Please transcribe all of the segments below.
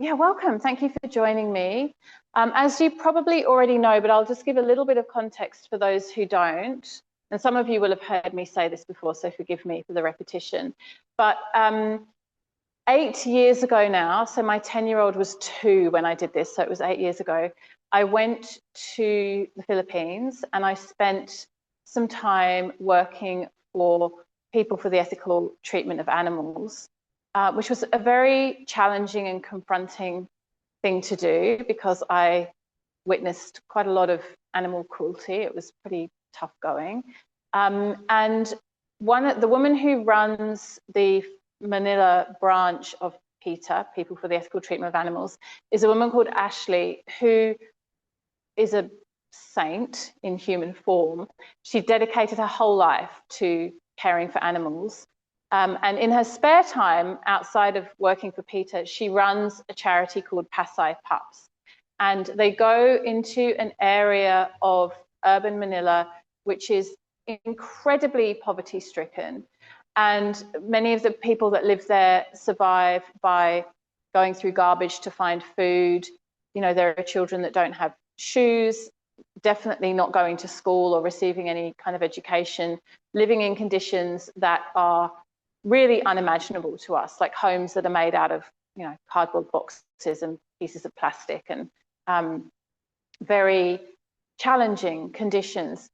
Yeah, welcome. Thank you for joining me. As you probably already know, but I'll just give a little bit of context for those who don't. And some of you will have heard me say this before, so forgive me for the repetition. But 8 years ago now, so my 10-year-old was 2 when I did this, so it was 8 years ago, I went to the Philippines and I spent some time working for People for the Ethical Treatment of Animals, which was a very challenging and confronting thing to do because I witnessed quite a lot of animal cruelty. It was pretty tough going. And the woman who runs the Manila branch of PETA, People for the Ethical Treatment of Animals, is a woman called Ashley, who is a saint in human form. She dedicated her whole life to caring for animals. And in her spare time, outside of working for PETA, she runs a charity called Pasay Pups. And they go into an area of urban Manila, which is incredibly poverty stricken. And many of the people that live there survive by going through garbage to find food. You know, there are children that don't have shoes, definitely not going to school or receiving any kind of education, living in conditions that are really unimaginable to us, like homes that are made out of, you know, cardboard boxes and pieces of plastic, and very challenging conditions.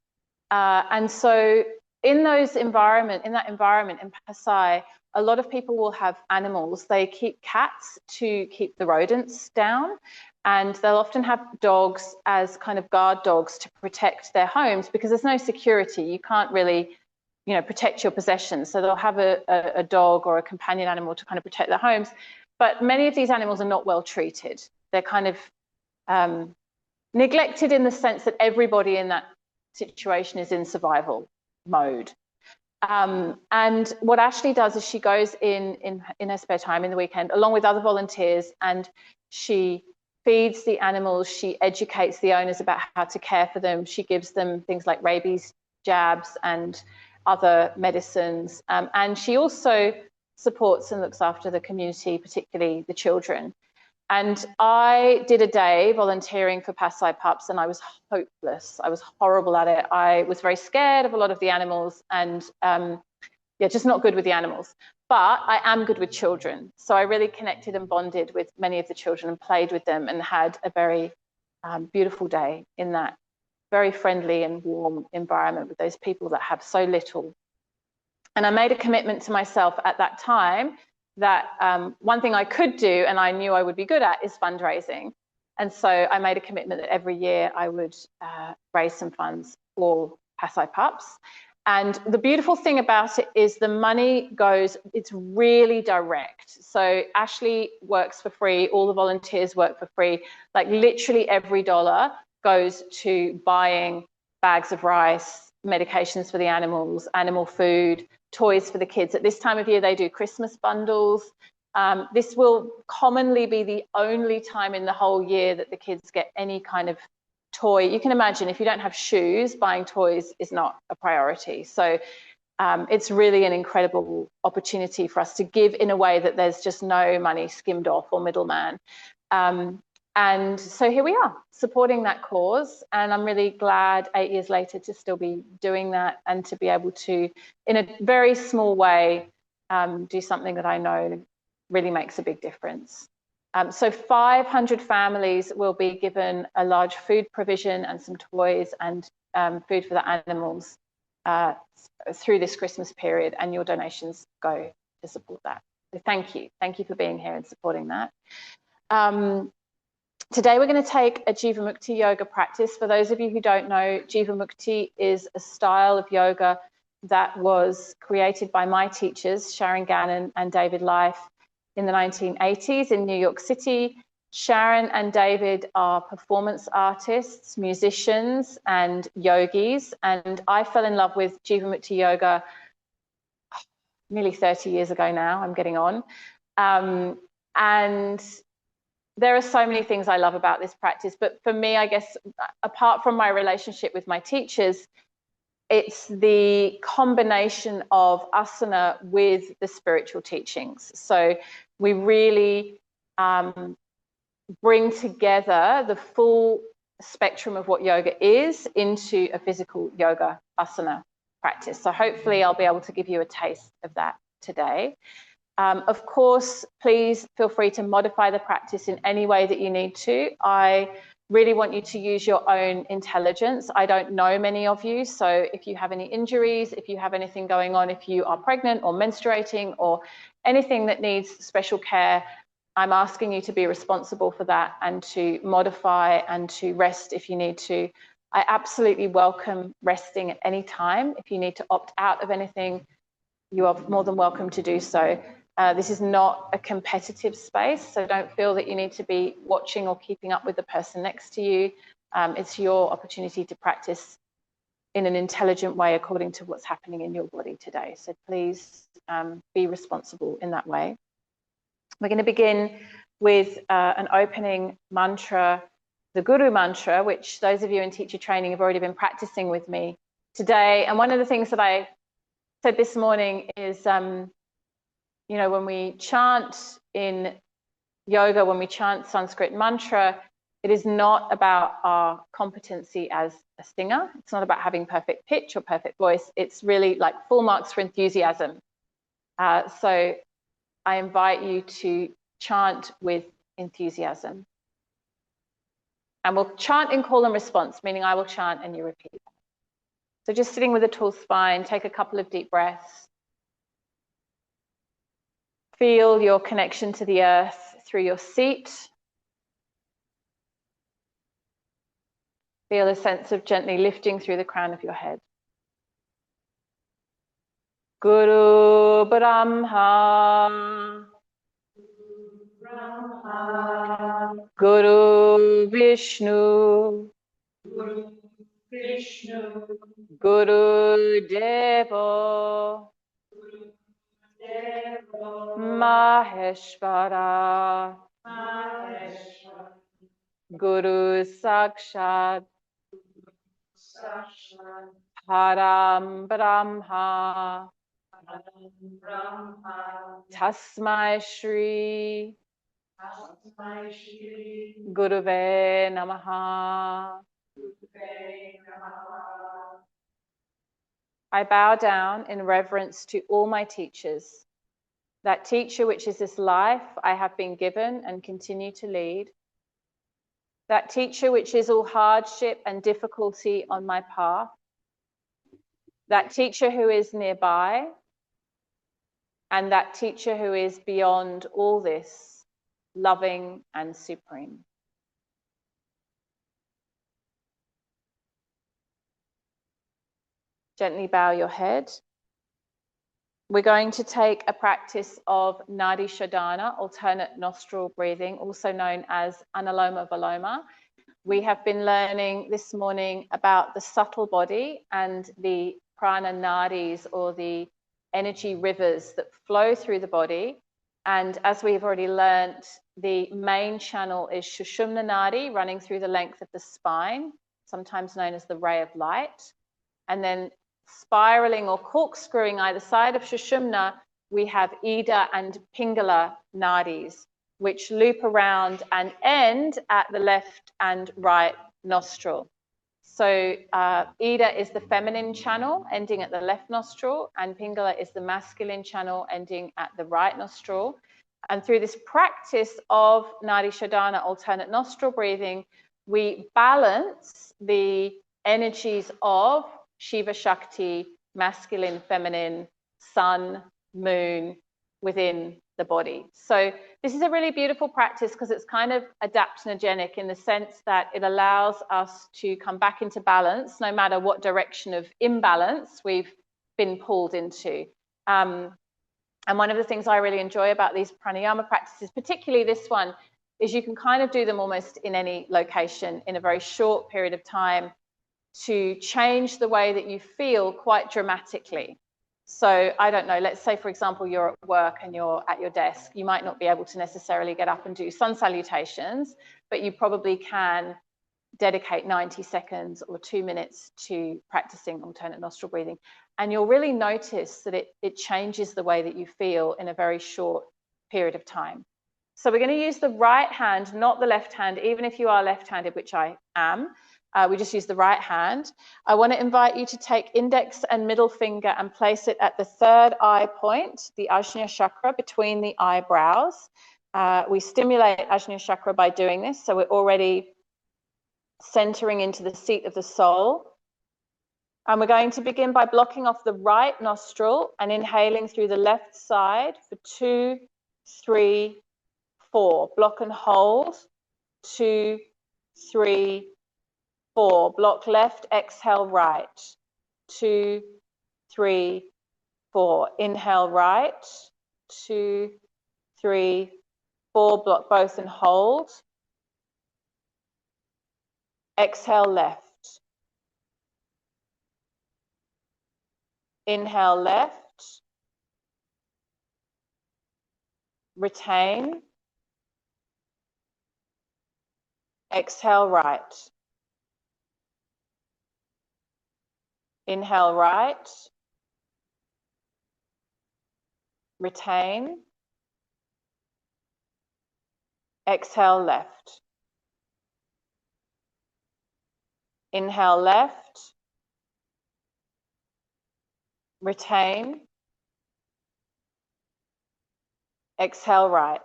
And so in that environment in Pasay, a lot of people will have animals. They keep cats to keep the rodents down, and they'll often have dogs as kind of guard dogs to protect their homes because there's no security. You can't really, you know, protect your possessions. So they'll have a dog or a companion animal to kind of protect their homes. But many of these animals are not well treated. They're kind of neglected in the sense that everybody in that situation is in survival mode. And what Ashley does is she goes in her spare time in the weekend, along with other volunteers, and she feeds the animals. She educates the owners about how to care for them. She gives them things like rabies jabs and other medicines. And she also supports and looks after the community, particularly the children. And I did a day volunteering for Pasay Pups, and I was hopeless. I was horrible at it. I was very scared of a lot of the animals, and yeah, just not good with the animals. But I am good with children. So I really connected and bonded with many of the children and played with them and had a very beautiful day in that very friendly and warm environment with those people that have so little. And I made a commitment to myself at that time that one thing I could do and I knew I would be good at is fundraising. And so I made a commitment that every year I would raise some funds for Pasay Pups. And the beautiful thing about it is the money goes, it's really direct. So Ashley works for free, all the volunteers work for free, like literally every dollar goes to buying bags of rice, medications for the animals, animal food, toys for the kids. At this time of year, they do Christmas bundles. This will commonly be the only time in the whole year that the kids get any kind of toy. You can imagine if you don't have shoes, buying toys is not a priority. So it's really an incredible opportunity for us to give in a way that there's just no money skimmed off or middleman. And so here we are, supporting that cause. And I'm really glad 8 years later to still be doing that and to be able to, in a very small way, do something that I know really makes a big difference. So 500 families will be given a large food provision and some toys and food for the animals through this Christmas period, and your donations go to support that. So thank you. Thank you for being here and supporting that. Today we're going to take a Jivamukti Yoga practice. For those of you who don't know, Jivamukti is a style of yoga that was created by my teachers, Sharon Gannon and David Life, in the 1980s in New York City. Sharon and David are performance artists, musicians, and yogis. And I fell in love with Jivamukti Yoga nearly 30 years ago now. I'm getting on. And there are so many things I love about this practice, but for me, I guess, apart from my relationship with my teachers, it's the combination of asana with the spiritual teachings. So we really bring together the full spectrum of what yoga is into a physical yoga asana practice. So hopefully I'll be able to give you a taste of that today. Of course, please feel free to modify the practice in any way that you need to. I really want you to use your own intelligence. I don't know many of you, so if you have any injuries, if you have anything going on, if you are pregnant or menstruating or anything that needs special care, I'm asking you to be responsible for that and to modify and to rest if you need to. I absolutely welcome resting at any time. If you need to opt out of anything, you are more than welcome to do so. This is not a competitive space, so don't feel that you need to be watching or keeping up with the person next to you. It's your opportunity to practice in an intelligent way according to what's happening in your body today. So please be responsible in that way. We're going to begin with an opening mantra, the Guru mantra, which those of you in teacher training have already been practicing with me today. And one of the things that I said this morning is, you know, when we chant in yoga, when we chant Sanskrit mantra, it is not about our competency as a singer. It's not about having perfect pitch or perfect voice. It's really like full marks for enthusiasm. So I invite you to chant with enthusiasm. And we'll chant in call and response, meaning I will chant and you repeat. So just sitting with a tall spine, take a couple of deep breaths. Feel your connection to the earth through your seat. Feel a sense of gently lifting through the crown of your head. Guru Brahma, Guru Vishnu, Guru Devo, Maheshvara, Guru Sakshat, Param Brahma, Tasmai Shri, Guruve Namaha. I bow down in reverence to all my teachers. That teacher which is this life I have been given and continue to lead. That teacher which is all hardship and difficulty on my path. That teacher who is nearby. And that teacher who is beyond all this, loving and supreme. Gently bow your head. We're going to take a practice of Nadi Shodhana, alternate nostril breathing, also known as Analoma Viloma. We have been learning this morning about the subtle body and the prana nadis, or the energy rivers that flow through the body. And as we've already learnt, the main channel is Sushumna Nadi, running through the length of the spine, sometimes known as the ray of light. And then spiraling or corkscrewing either side of Sushumna, we have Ida and Pingala nadis, which loop around and end at the left and right nostril. So Ida is the feminine channel ending at the left nostril, and Pingala is the masculine channel ending at the right nostril. And through this practice of Nadi Shodhana, alternate nostril breathing, we balance the energies of Shiva Shakti, masculine, feminine, sun, moon within the body. So this is a really beautiful practice because it's kind of adaptogenic in the sense that it allows us to come back into balance no matter what direction of imbalance we've been pulled into. And one of the things I really enjoy about these pranayama practices, particularly this one, is you can kind of do them almost in any location in a very short period of time to change the way that you feel quite dramatically. So I don't know, let's say, for example, you're at work and you're at your desk. You might not be able to necessarily get up and do sun salutations, but you probably can dedicate 90 seconds or 2 minutes to practicing alternate nostril breathing. And you'll really notice that it changes the way that you feel in a very short period of time. So we're going to use the right hand, not the left hand, even if you are left-handed, which I am. We just use the right hand. I want to invite you to take index and middle finger and place it at the third eye point, the Ajna chakra, between the eyebrows. We stimulate Ajna chakra by doing this, so we're already centering into the seat of the soul. And we're going to begin by blocking off the right nostril and inhaling through the left side for 2, 3, 4. Block and hold. 2, 3, 4. Block left, exhale right. 2, 3, 4. Inhale right. 2, 3, 4. Block both and hold. Exhale left. Inhale left. Retain. Exhale right. Inhale right. Retain. Exhale left. Inhale left. Retain. Exhale right.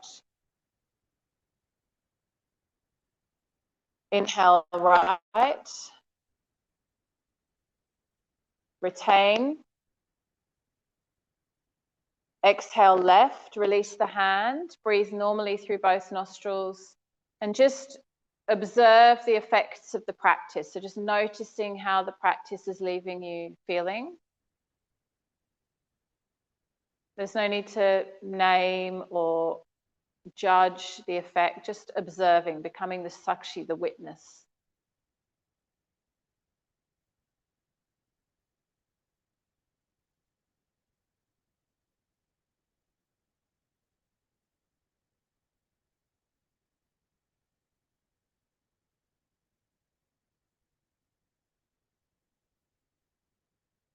Inhale right. Retain. Exhale left. Release the hand. Breathe normally through both nostrils and just observe the effects of the practice. So just noticing how the practice is leaving you feeling. There's no need to name or judge the effect, just observing, becoming the sakshi, the witness.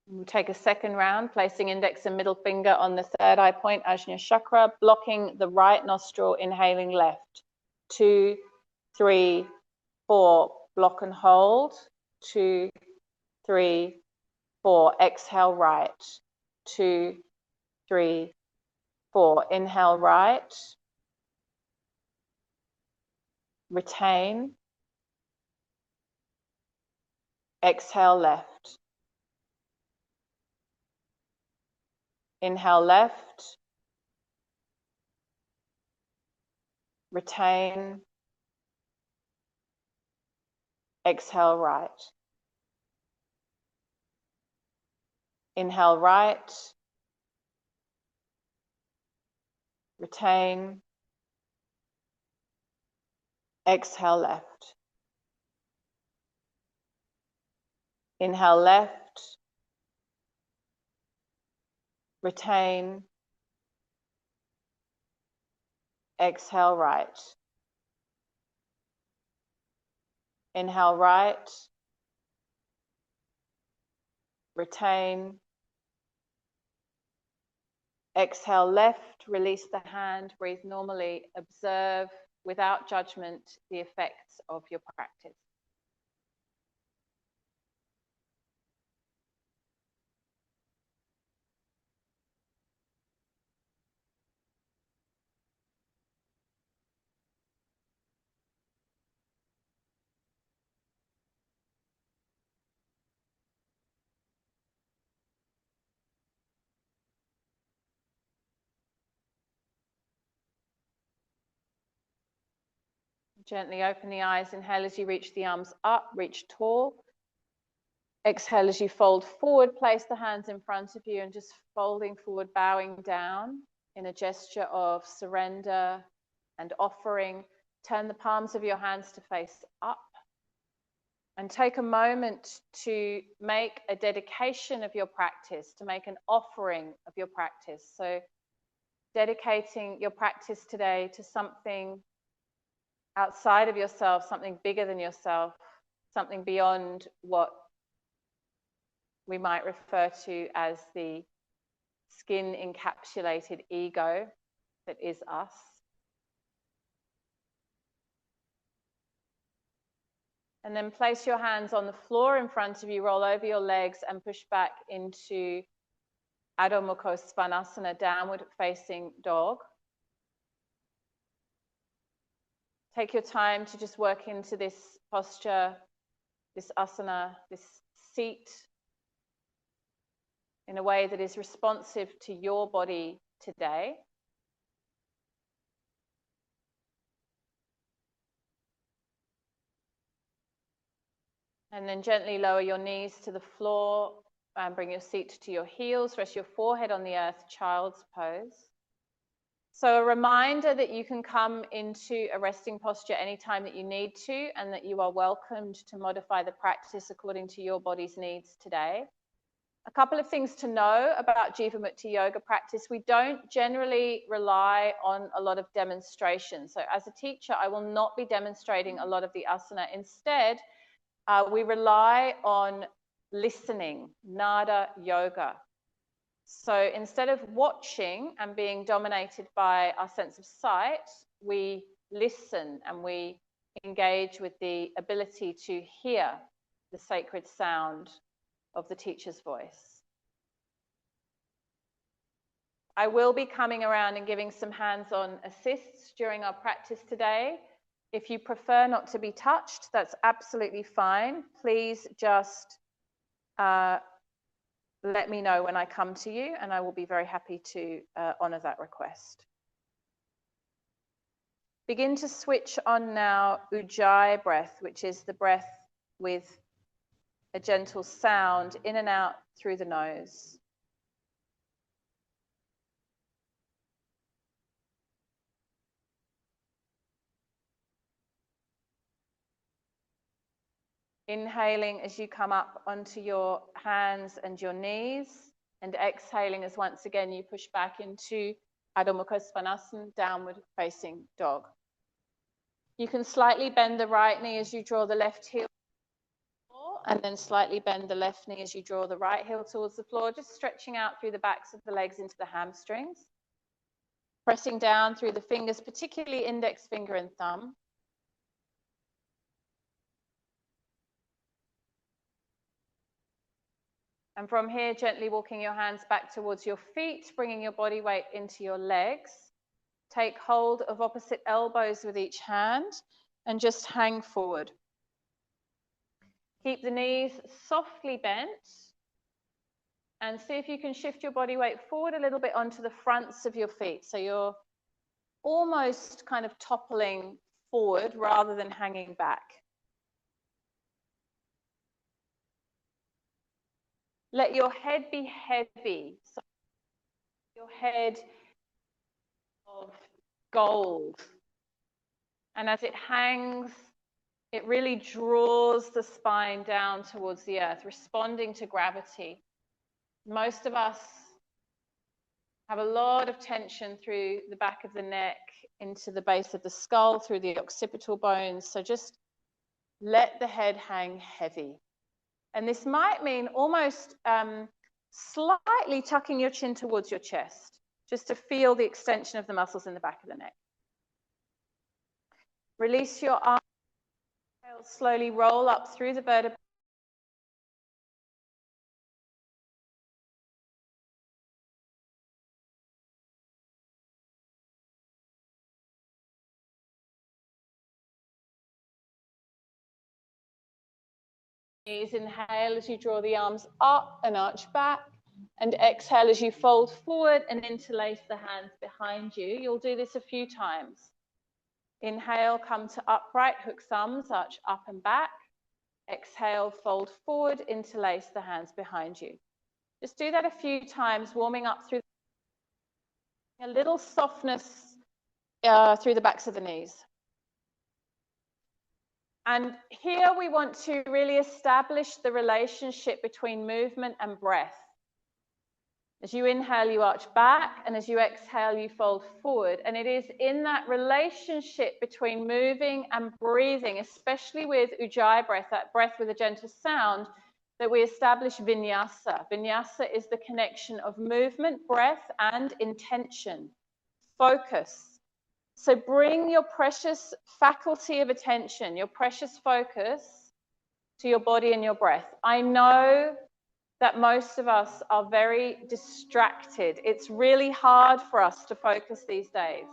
We'll take a second round, placing index and middle finger on the third eye point, Ajna chakra, blocking the right nostril, inhaling left. 2, 3, 4. Block and hold. 2, 3, 4. Exhale right. 2, 3, 4. Inhale right. Retain. Exhale left. Inhale left. Retain. Exhale right. Inhale right. Retain. Exhale left. Inhale left. Retain. Exhale right. Inhale right. Retain. Exhale left. Release the hand. Breathe normally. Observe without judgment the effects of your practice. Gently open the eyes. Inhale as you reach the arms up, reach tall. Exhale as you fold forward, place the hands in front of you and just folding forward, bowing down in a gesture of surrender and offering. Turn the palms of your hands to face up and take a moment to make a dedication of your practice, to make an offering of your practice. So dedicating your practice today to something outside of yourself, something bigger than yourself, something beyond what we might refer to as the skin encapsulated ego that is us. And then place your hands on the floor in front of you, roll over your legs and push back into Adho Mukha Svanasana, downward facing dog. Take your time to just work into this posture, this asana, this seat in a way that is responsive to your body today. And then gently lower your knees to the floor and bring your seat to your heels. Rest your forehead on the earth, child's pose. So a reminder that you can come into a resting posture anytime that you need to, and that you are welcomed to modify the practice according to your body's needs today. A couple of things to know about Jivamukti Yoga practice. We don't generally rely on a lot of demonstration. So as a teacher, I will not be demonstrating a lot of the asana. Instead, we rely on listening, nada yoga. So instead of watching and being dominated by our sense of sight, we listen and we engage with the ability to hear the sacred sound of the teacher's voice. I will be coming around and giving some hands-on assists during our practice today. If you prefer not to be touched, that's absolutely fine. Please just let me know when I come to you, and I will be very happy to honor that request. Begin to switch on now Ujjayi breath, which is the breath with a gentle sound in and out through the nose. Inhaling as you come up onto your hands and your knees, and exhaling as once again you push back into Adho Mukha Svanasana, downward facing dog. You can slightly bend the right knee as you draw the left heel, and then slightly bend the left knee as you draw the right heel towards the floor, just stretching out through the backs of the legs into the hamstrings. Pressing down through the fingers, particularly index finger and thumb. And from here, gently walking your hands back towards your feet, bringing your body weight into your legs. Take hold of opposite elbows with each hand and just hang forward. Keep the knees softly bent and see if you can shift your body weight forward a little bit onto the fronts of your feet. So you're almost kind of toppling forward rather than hanging back. Let your head be heavy. So your head of gold. And as it hangs, it really draws the spine down towards the earth, responding to gravity. Most of us have a lot of tension through the back of the neck, into the base of the skull, through the occipital bones. So just let the head hang heavy. And this might mean almost slightly tucking your chin towards your chest, just to feel the extension of the muscles in the back of the neck. Release your arms, slowly roll up through the vertebrae. Inhale as you draw the arms up and arch back, and exhale as you fold forward and interlace the hands behind you. You'll do this a few times. Inhale, come to upright, hook thumbs, arch up and back. Exhale, fold forward, interlace the hands behind you. Just do that a few times, warming up through a little softness through the backs of the knees. And here we want to really establish the relationship between movement and breath. As you inhale, you arch back, and as you exhale, you fold forward. And it is in that relationship between moving and breathing, especially with Ujjayi breath, that breath with a gentle sound, that we establish vinyasa. Vinyasa is the connection of movement, breath, and intention, focus. So bring your precious faculty of attention, your precious focus, to your body and your breath. I know that most of us are very distracted. It's really hard for us to focus these days.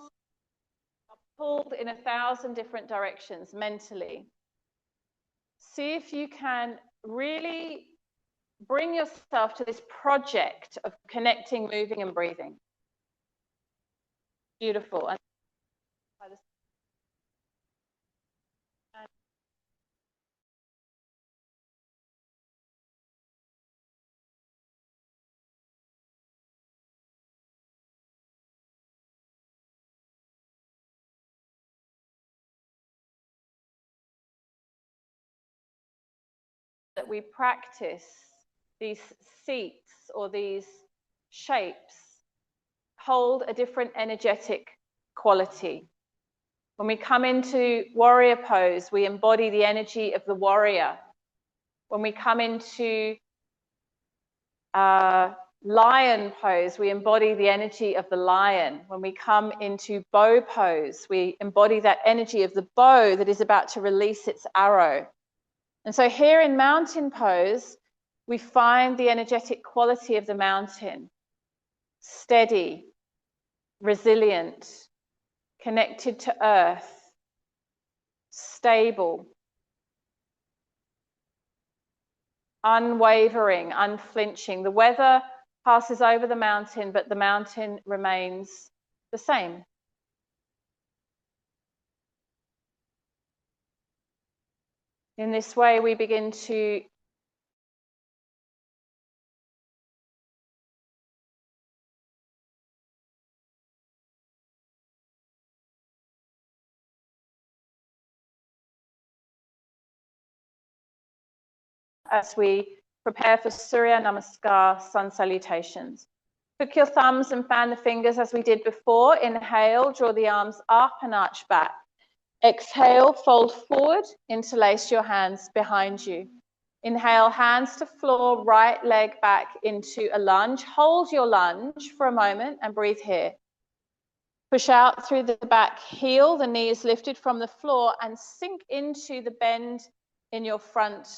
Pulled in 1,000 different directions mentally. See if you can really bring yourself to this project of connecting, moving, and breathing. Beautiful. And that we practice these seats or these shapes hold a different energetic quality. When we come into warrior pose, we embody the energy of the warrior. When we come into lion pose, we embody the energy of the lion. When we come into bow pose, we embody that energy of the bow that is about to release its arrow. And so here in mountain pose, we find the energetic quality of the mountain. Steady, resilient, connected to earth, stable, unwavering, unflinching. The weather passes over the mountain, but the mountain remains the same. In this way, we begin to as we prepare for Surya Namaskar, sun salutations. Hook your thumbs and fan the fingers as we did before. Inhale, draw the arms up and arch back. Exhale, fold forward, interlace your hands behind you. Inhale, hands to floor, right leg back into a lunge. Hold your lunge for a moment and breathe here. Push out through the back heel, the knee is lifted from the floor, and sink into the bend in your front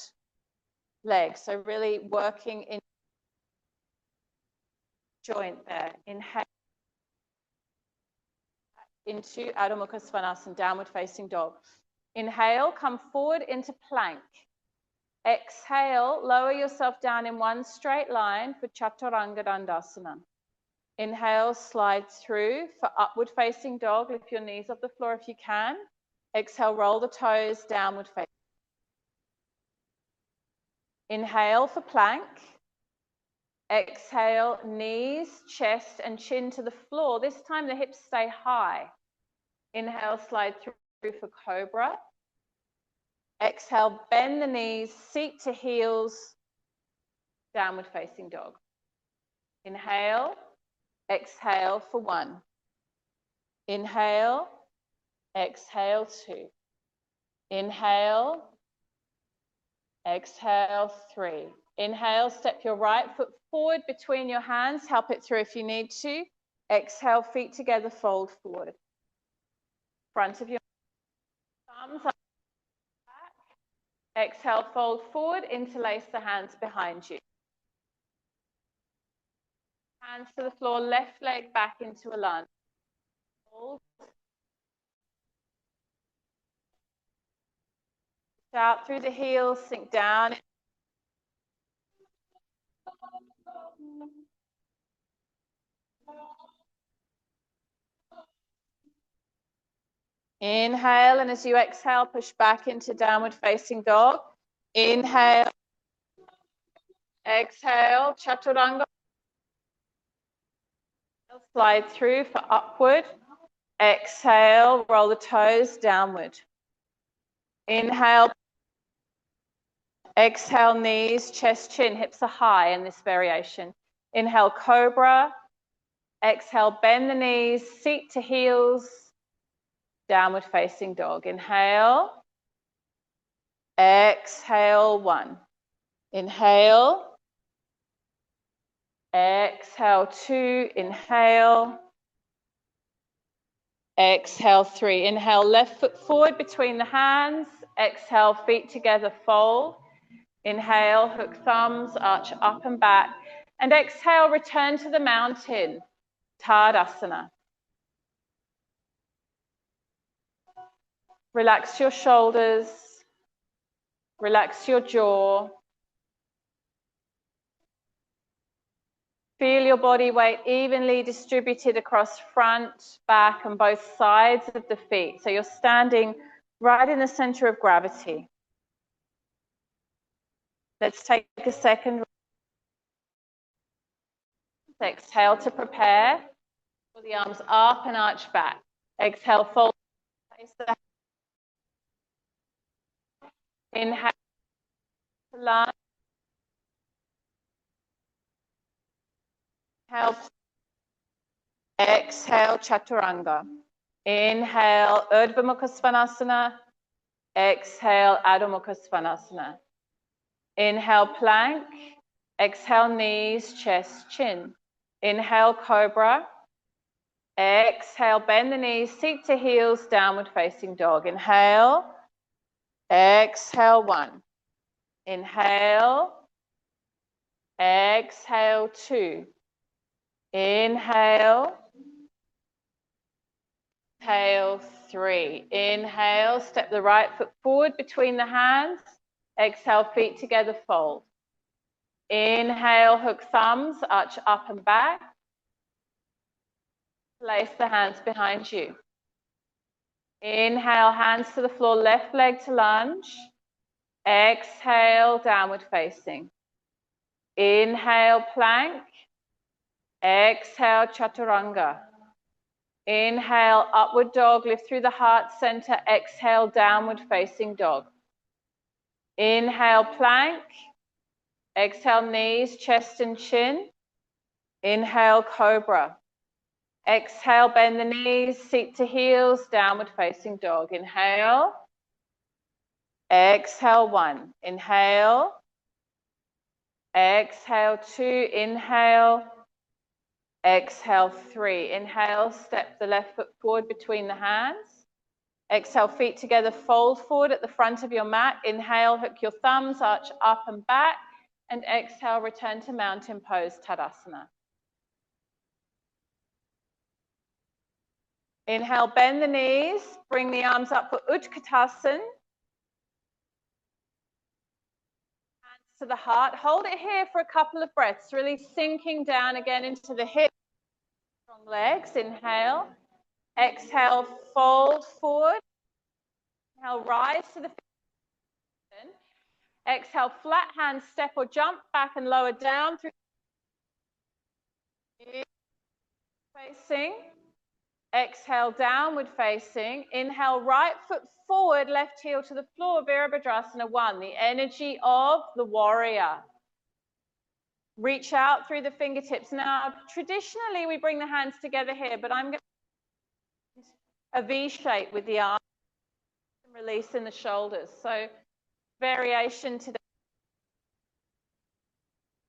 leg. So really working in joint there. Inhale into Adho Mukha Svanasana, downward facing dog. Inhale, come forward into plank. Exhale, lower yourself down in one straight line for Chaturanga Dandasana. Inhale, slide through for upward facing dog. Lift your knees off the floor if you can. Exhale, roll the toes, downward facing. Inhale for plank. Exhale, knees, chest, and chin to the floor. This time the hips stay high. Inhale, slide through for cobra. Exhale, bend the knees, seat to heels, downward facing dog. Inhale, exhale for one. Inhale, exhale two. Inhale, exhale three. Inhale, step your right foot forward between your hands. Help it through if you need to. Exhale, feet together, fold forward. Front of your thumbs up, back. Exhale, fold forward, interlace the hands behind you. Hands to the floor, left leg back into a lunge. Hold. Out through the heels, sink down. Inhale, and as you exhale, push back into downward facing dog. Inhale. Exhale, Chaturanga. Slide through for upward. Exhale, roll the toes downward. Inhale. Exhale, knees, chest, chin, hips are high in this variation. Inhale, cobra. Exhale, bend the knees, seat to heels, downward facing dog. Inhale. Exhale, one. Inhale. Exhale, two. Inhale. Exhale, three. Inhale, left foot forward between the hands. Exhale, feet together, fold. Inhale, hook thumbs, arch up and back. And exhale, return to the mountain, Tadasana. Relax your shoulders, relax your jaw. Feel your body weight evenly distributed across front, back, and both sides of the feet. So you're standing right in the center of gravity. Let's take a second. Exhale to prepare. Pull the arms up and arch back. Exhale, fold. Face the inhale, lunge. Inhale. Exhale, chaturanga. Inhale, Urdhva Mukha Svanasana. Exhale, Adho Mukha Svanasana. Inhale, plank. Exhale, knees, chest, chin. Inhale, cobra. Exhale, bend the knees, seat to heels, downward facing dog. Inhale. Exhale, one. Inhale. Exhale, two. Inhale. Exhale, three. Inhale, step the right foot forward between the hands. Exhale, feet together, fold. Inhale, hook thumbs, arch up and back. Place the hands behind you. Inhale, hands to the floor, left leg to lunge. Exhale, downward facing. Inhale, plank. Exhale, chaturanga. Inhale, upward dog, lift through the heart center. Exhale, downward facing dog. Inhale, plank. Exhale, knees, chest and chin. Inhale, cobra. Exhale, bend the knees, seat to heels, downward facing dog. Inhale. Exhale, one. Inhale. Exhale, two. Inhale. Exhale, three. Inhale, step the left foot forward between the hands. Exhale, feet together, fold forward at the front of your mat. Inhale, hook your thumbs, arch up and back. And exhale, return to mountain pose, Tadasana. Inhale, bend the knees, bring the arms up for Utkatasana. Hands to the heart. Hold it here for a couple of breaths, really sinking down again into the hips. Strong legs. Inhale. Exhale, fold forward. Inhale, rise to the feet. Exhale, flat hands, step or jump back and lower down through facing. Exhale, downward facing. Inhale, right foot forward, left heel to the floor, Virabhadrasana 1, the energy of the warrior. Reach out through the fingertips. Now, traditionally, we bring the hands together here, but I'm going to a V shape with the arms and release in the shoulders. So, variation to the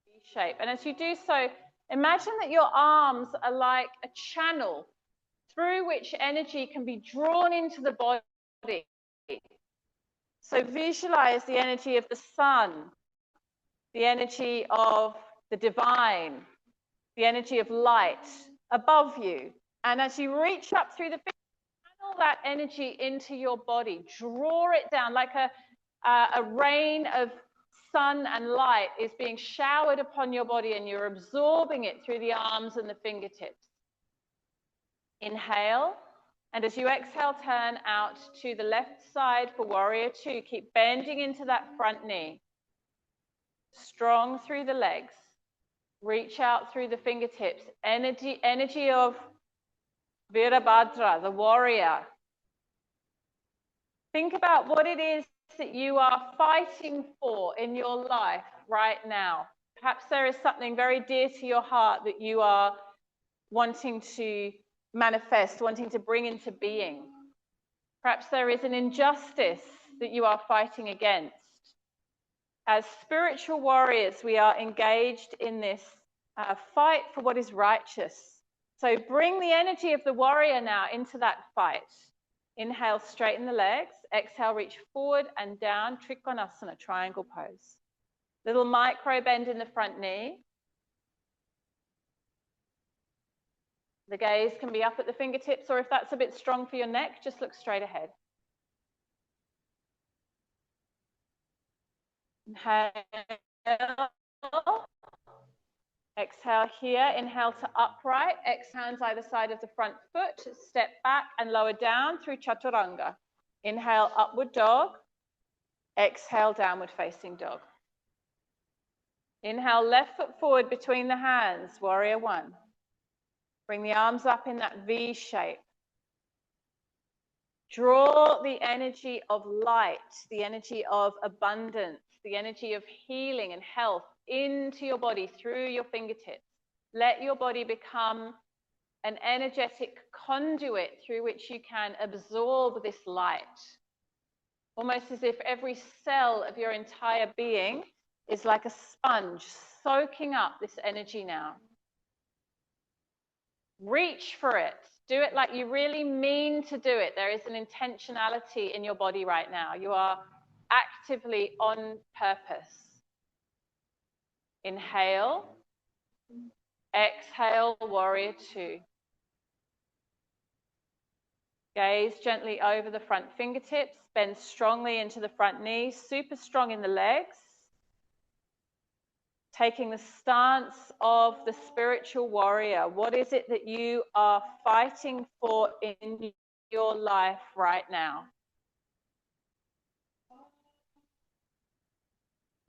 V shape. And as you do so, imagine that your arms are like a channel through which energy can be drawn into the body. So visualize the energy of the sun, the energy of the divine, the energy of light above you. And as you reach up through the fingers, channel that energy into your body. Draw it down like a rain of sun and light is being showered upon your body, and you're absorbing it through the arms and the fingertips. Inhale, and as you exhale, turn out to the left side for warrior 2. Keep bending into that front knee. Strong through the legs. Reach out through the fingertips. Energy of Virabhadra, the warrior. Think about what it is that you are fighting for in your life right now. Perhaps there is something very dear to your heart that you are wanting to manifest, wanting to bring into being. Perhaps there is an injustice that you are fighting against. As spiritual warriors, we are engaged in this fight for what is righteous. So bring the energy of the warrior now into that fight. Inhale, straighten the legs. Exhale, reach forward and down, Trikonasana, triangle pose. Little micro bend in the front knee. The gaze can be up at the fingertips, or if that's a bit strong for your neck, just look straight ahead. Inhale. Exhale here. Inhale to upright. Exhale, hands either side of the front foot. Step back and lower down through chaturanga. Inhale, upward dog. Exhale, downward facing dog. Inhale, left foot forward between the hands, warrior one. Bring the arms up in that V shape. Draw the energy of light, the energy of abundance, the energy of healing and health into your body through your fingertips. Let your body become an energetic conduit through which you can absorb this light. Almost as if every cell of your entire being is like a sponge soaking up this energy now. Reach for it. Do it like you really mean to do it. There is an intentionality in your body right now. You are actively on purpose. Inhale. Exhale, warrior two. Gaze gently over the front fingertips. Bend strongly into the front knees. Super strong in the legs. Taking the stance of the spiritual warrior. What is it that you are fighting for in your life right now?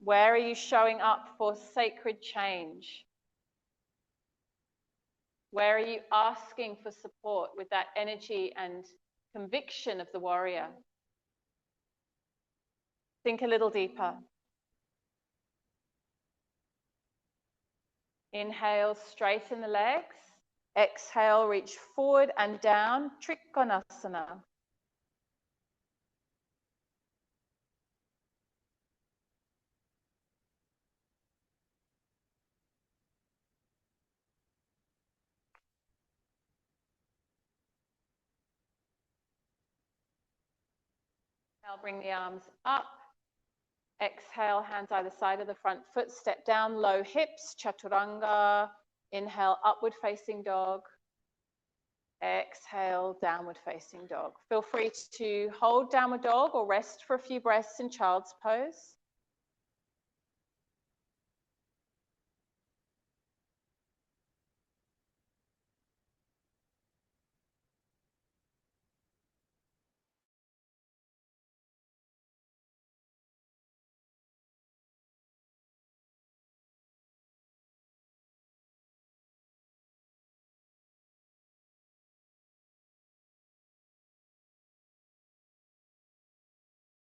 Where are you showing up for sacred change? Where are you asking for support with that energy and conviction of the warrior? Think a little deeper. Inhale, straighten the legs. Exhale, reach forward and down, Trikonasana. Inhale, bring the arms up. Exhale, hands either side of the front foot, step down, low hips, chaturanga. Inhale, upward facing dog. Exhale, downward facing dog. Feel free to hold downward dog or rest for a few breaths in child's pose.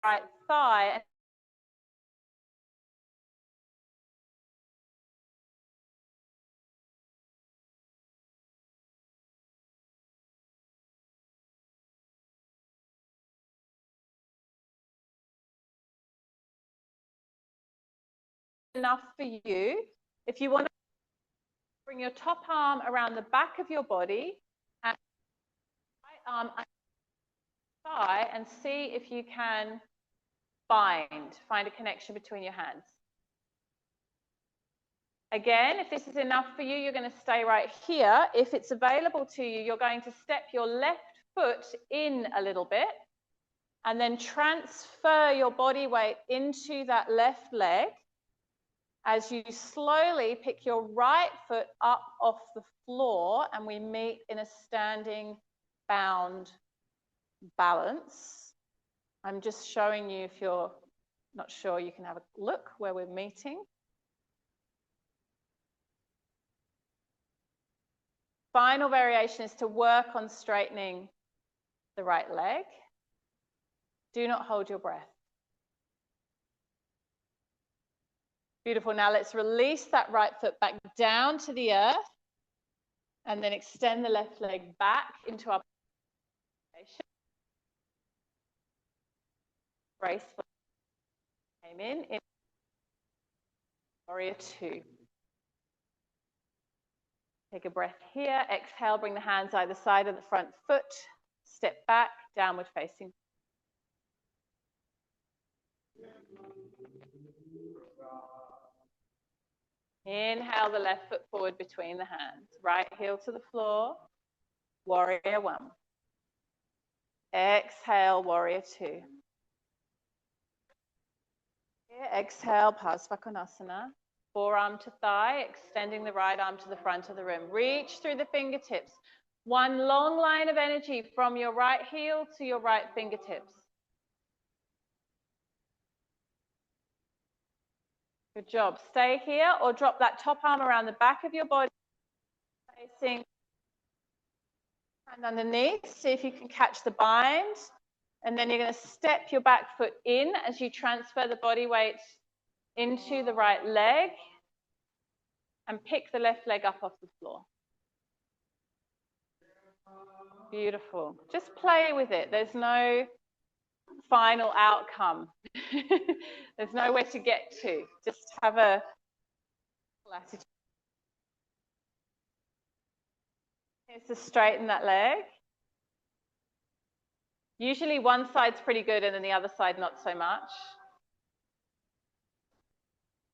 Right thigh. Enough for you. If you want to bring your top arm around the back of your body and right arm under the thigh and see if you can find a connection between your hands. Again, if this is enough for you, you're going to stay right here. If it's available to you, you're going to step your left foot in a little bit and then transfer your body weight into that left leg as you slowly pick your right foot up off the floor and we meet in a standing bound balance. I'm just showing you, if you're not sure, you can have a look where we're meeting. Final variation is to work on straightening the right leg. Do not hold your breath. Beautiful. Now let's release that right foot back down to the earth and then extend the left leg back into our position. Graceful. Came in warrior two. Take a breath here. Exhale, bring the hands either side of the front foot. Step back, downward facing. Inhale the left foot forward between the hands. Right heel to the floor. Warrior one. Exhale, warrior two. Exhale, Parsvakonasana. Forearm to thigh, extending the right arm to the front of the room. Reach through the fingertips. One long line of energy from your right heel to your right fingertips. Good job. Stay here or drop that top arm around the back of your body, facing hand underneath. See if you can catch the bind. And then you're going to step your back foot in as you transfer the body weight into the right leg and pick the left leg up off the floor. Beautiful. Just play with it. There's no final outcome. There's nowhere to get to. Just have a attitude. Here's to straighten that leg. Usually one side's pretty good and then the other side not so much.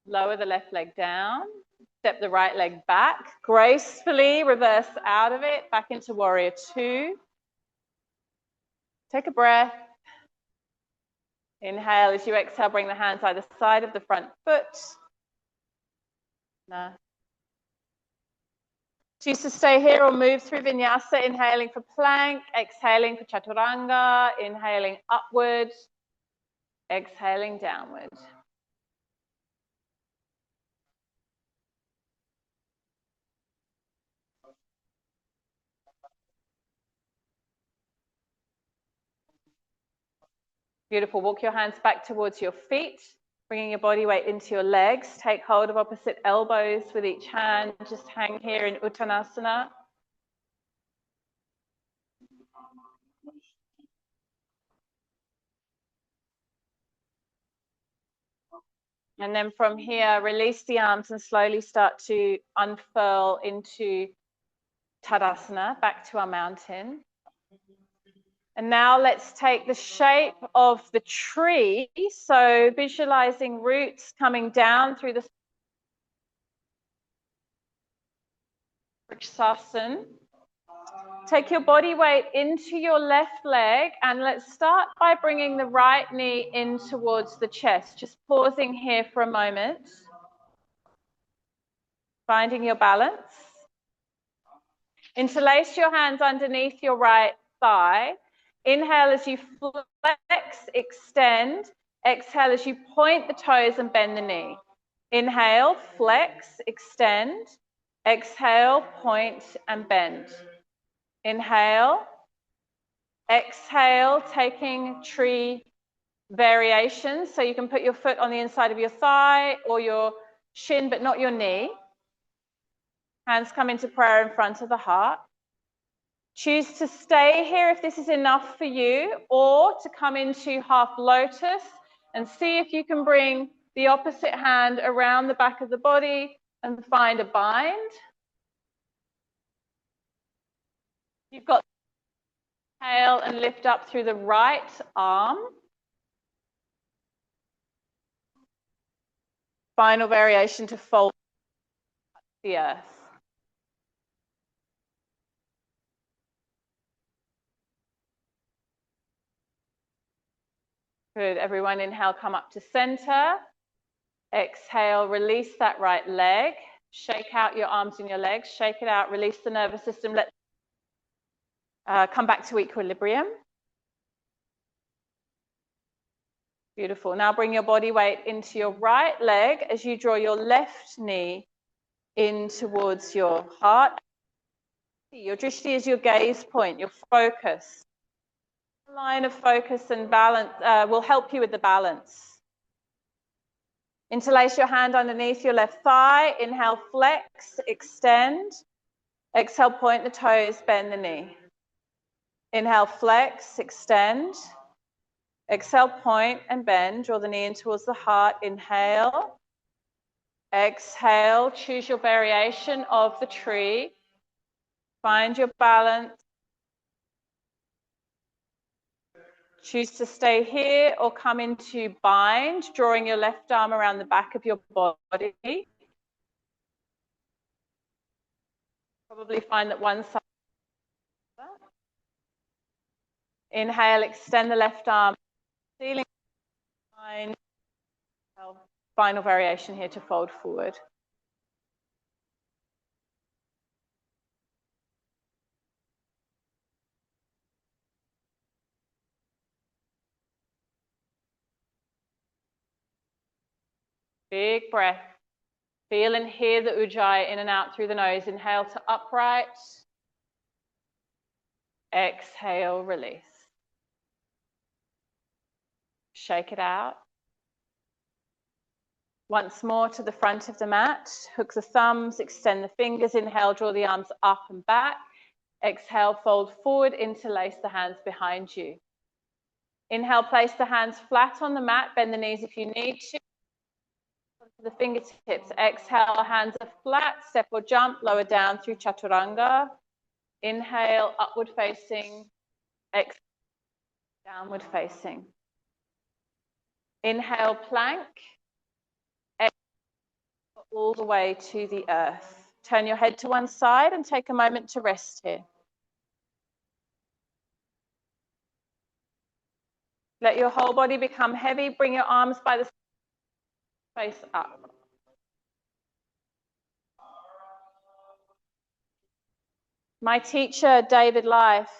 Lower the left leg down. Step the right leg back. Gracefully reverse out of it. Back into warrior two. Take a breath. Inhale as you exhale, bring the hands either side of the front foot. No. Choose to stay here or move through vinyasa, inhaling for plank, exhaling for chaturanga, inhaling upward, exhaling downward. Beautiful. Walk your hands back towards your feet, bringing your body weight into your legs. Take hold of opposite elbows with each hand. Just hang here in Uttanasana. And then from here, release the arms and slowly start to unfurl into Tadasana, back to our mountain. And now let's take the shape of the tree. So visualizing roots coming down through the Vrikshasana. Take your body weight into your left leg and let's start by bringing the right knee in towards the chest. Just pausing here for a moment. Finding your balance. Interlace your hands underneath your right thigh. Inhale as you flex, extend. Exhale as you point the toes and bend the knee. Inhale, flex, extend. Exhale, point and bend. Inhale. Exhale, taking tree variations. So you can put your foot on the inside of your thigh or your shin, but not your knee. Hands come into prayer in front of the heart. Choose to stay here if this is enough for you, or to come into half lotus and see if you can bring the opposite hand around the back of the body and find a bind. You've got inhale and lift up through the right arm. Final variation to fold the earth. Good. Everyone inhale, come up to center. Exhale, release that right leg. Shake out your arms and your legs. Shake it out. Release the nervous system. Let's come back to equilibrium. Beautiful. Now bring your body weight into your right leg as you draw your left knee in towards your heart. Your drishti is your gaze point, your focus. Line of focus and balance will help you with the balance. Interlace your hand underneath your left thigh. Inhale, flex, extend. Exhale, point the toes, bend the knee. Inhale, flex, extend. Exhale, point and bend. Draw the knee in towards the heart. Inhale. Exhale, choose your variation of the tree. Find your balance. Choose to stay here or come into bind, drawing your left arm around the back of your body. Probably find that one side. Inhale, extend the left arm, ceiling line. Final variation here to fold forward. Big breath. Feel and hear the ujjayi in and out through the nose. Inhale to upright. Exhale, release. Shake it out. Once more to the front of the mat. Hook the thumbs, extend the fingers. Inhale, draw the arms up and back. Exhale, fold forward, interlace the hands behind you. Inhale, place the hands flat on the mat. Bend the knees if you need to. The fingertips. Exhale, hands are flat. Step or jump, lower down through chaturanga. Inhale, upward facing. Exhale, downward facing. Inhale, plank. Exhale, all the way to the earth. Turn your head to one side and take a moment to rest here. Let your whole body become heavy. Bring your arms by the face up. My teacher, David Life,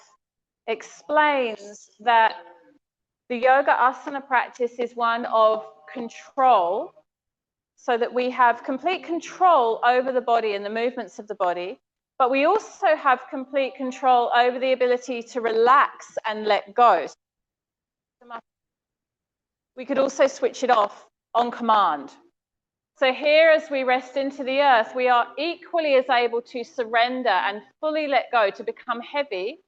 explains that the yoga asana practice is one of control, so that we have complete control over the body and the movements of the body, but we also have complete control over the ability to relax and let go. We could also switch it off on command. So here, as we rest into the earth, we are equally as able to surrender and fully let go, to become heavy,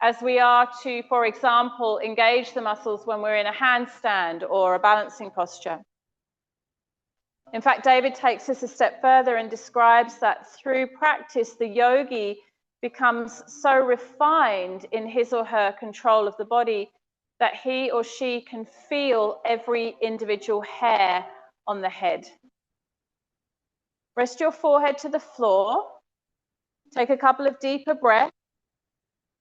as we are to, for example, engage the muscles when we're in a handstand or a balancing posture. In fact, David takes us a step further and describes that through practice, the yogi becomes so refined in his or her control of the body that he or she can feel every individual hair on the head. Rest your forehead to the floor. Take a couple of deeper breaths.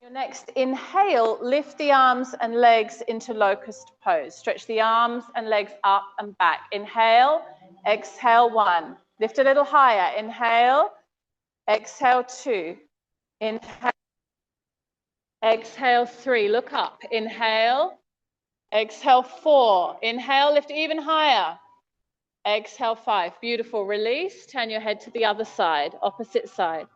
Your next inhale, lift the arms and legs into locust pose. Stretch the arms and legs up and back. Inhale, exhale, 1. Lift a little higher. Inhale, exhale, 2. Inhale, exhale, 3. Look up. Inhale, exhale, 4. Inhale, lift even higher. Exhale, 5. Beautiful. Release. Turn your head to the other side, opposite side.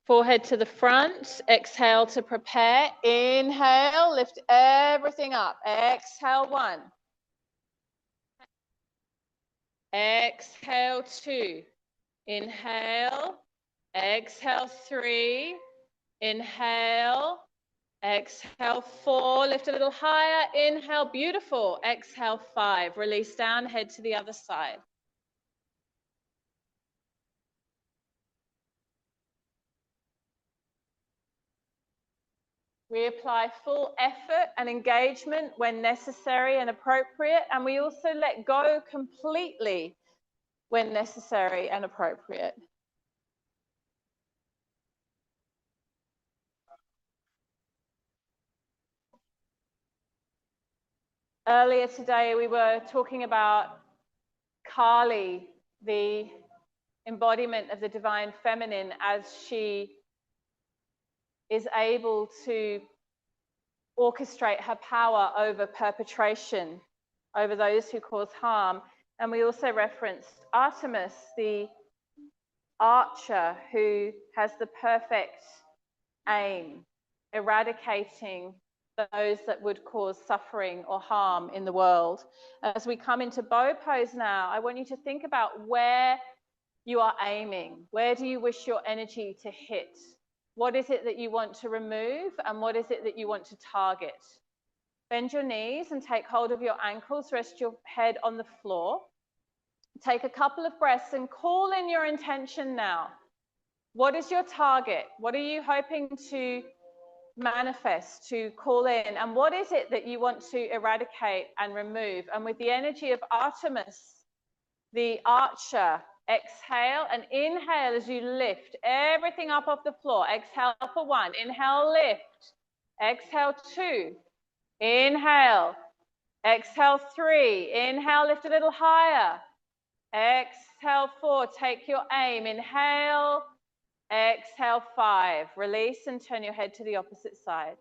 Forehead to the front. Exhale to prepare. Inhale, lift everything up. Exhale, 1. Exhale, 2. Inhale. Exhale, 3. Inhale. Exhale, 4. Lift a little higher. Inhale. Beautiful. Exhale, 5. Release down. Head to the other side. We apply full effort and engagement when necessary and appropriate, and we also let go completely when necessary and appropriate. Earlier today, we were talking about Kali, the embodiment of the divine feminine, as she is able to orchestrate her power over perpetration, over those who cause harm. And we also referenced Artemis, the archer who has the perfect aim, eradicating those that would cause suffering or harm in the world. As we come into bow pose now, I want you to think about where you are aiming. Where do you wish your energy to hit? What is it that you want to remove, and what is it that you want to target? Bend your knees and take hold of your ankles. Rest your head on the floor. Take a couple of breaths and call in your intention now. What is your target? What are you hoping to manifest, to call in? And what is it that you want to eradicate and remove? And with the energy of Artemis, the archer, exhale and inhale as you lift everything up off the floor. Exhale for 1. Inhale, lift. Exhale 2. Inhale. Exhale 3. Inhale, lift a little higher. Exhale 4. Take your aim. Inhale. Exhale 5. Release and turn your head to the opposite side.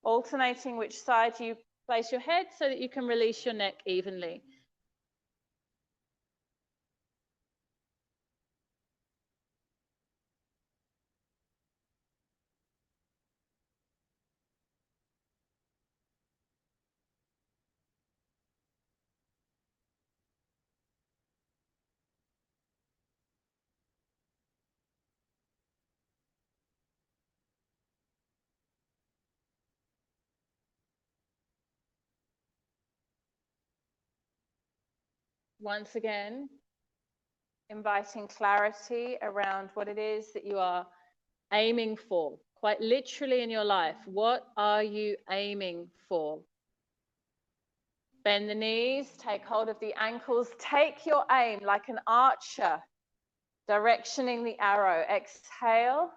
Alternating which side you place your head so that you can release your neck evenly. Once again, inviting clarity around what it is that you are aiming for, quite literally in your life. What are you aiming for? Bend the knees, take hold of the ankles, take your aim like an archer, directioning the arrow. Exhale,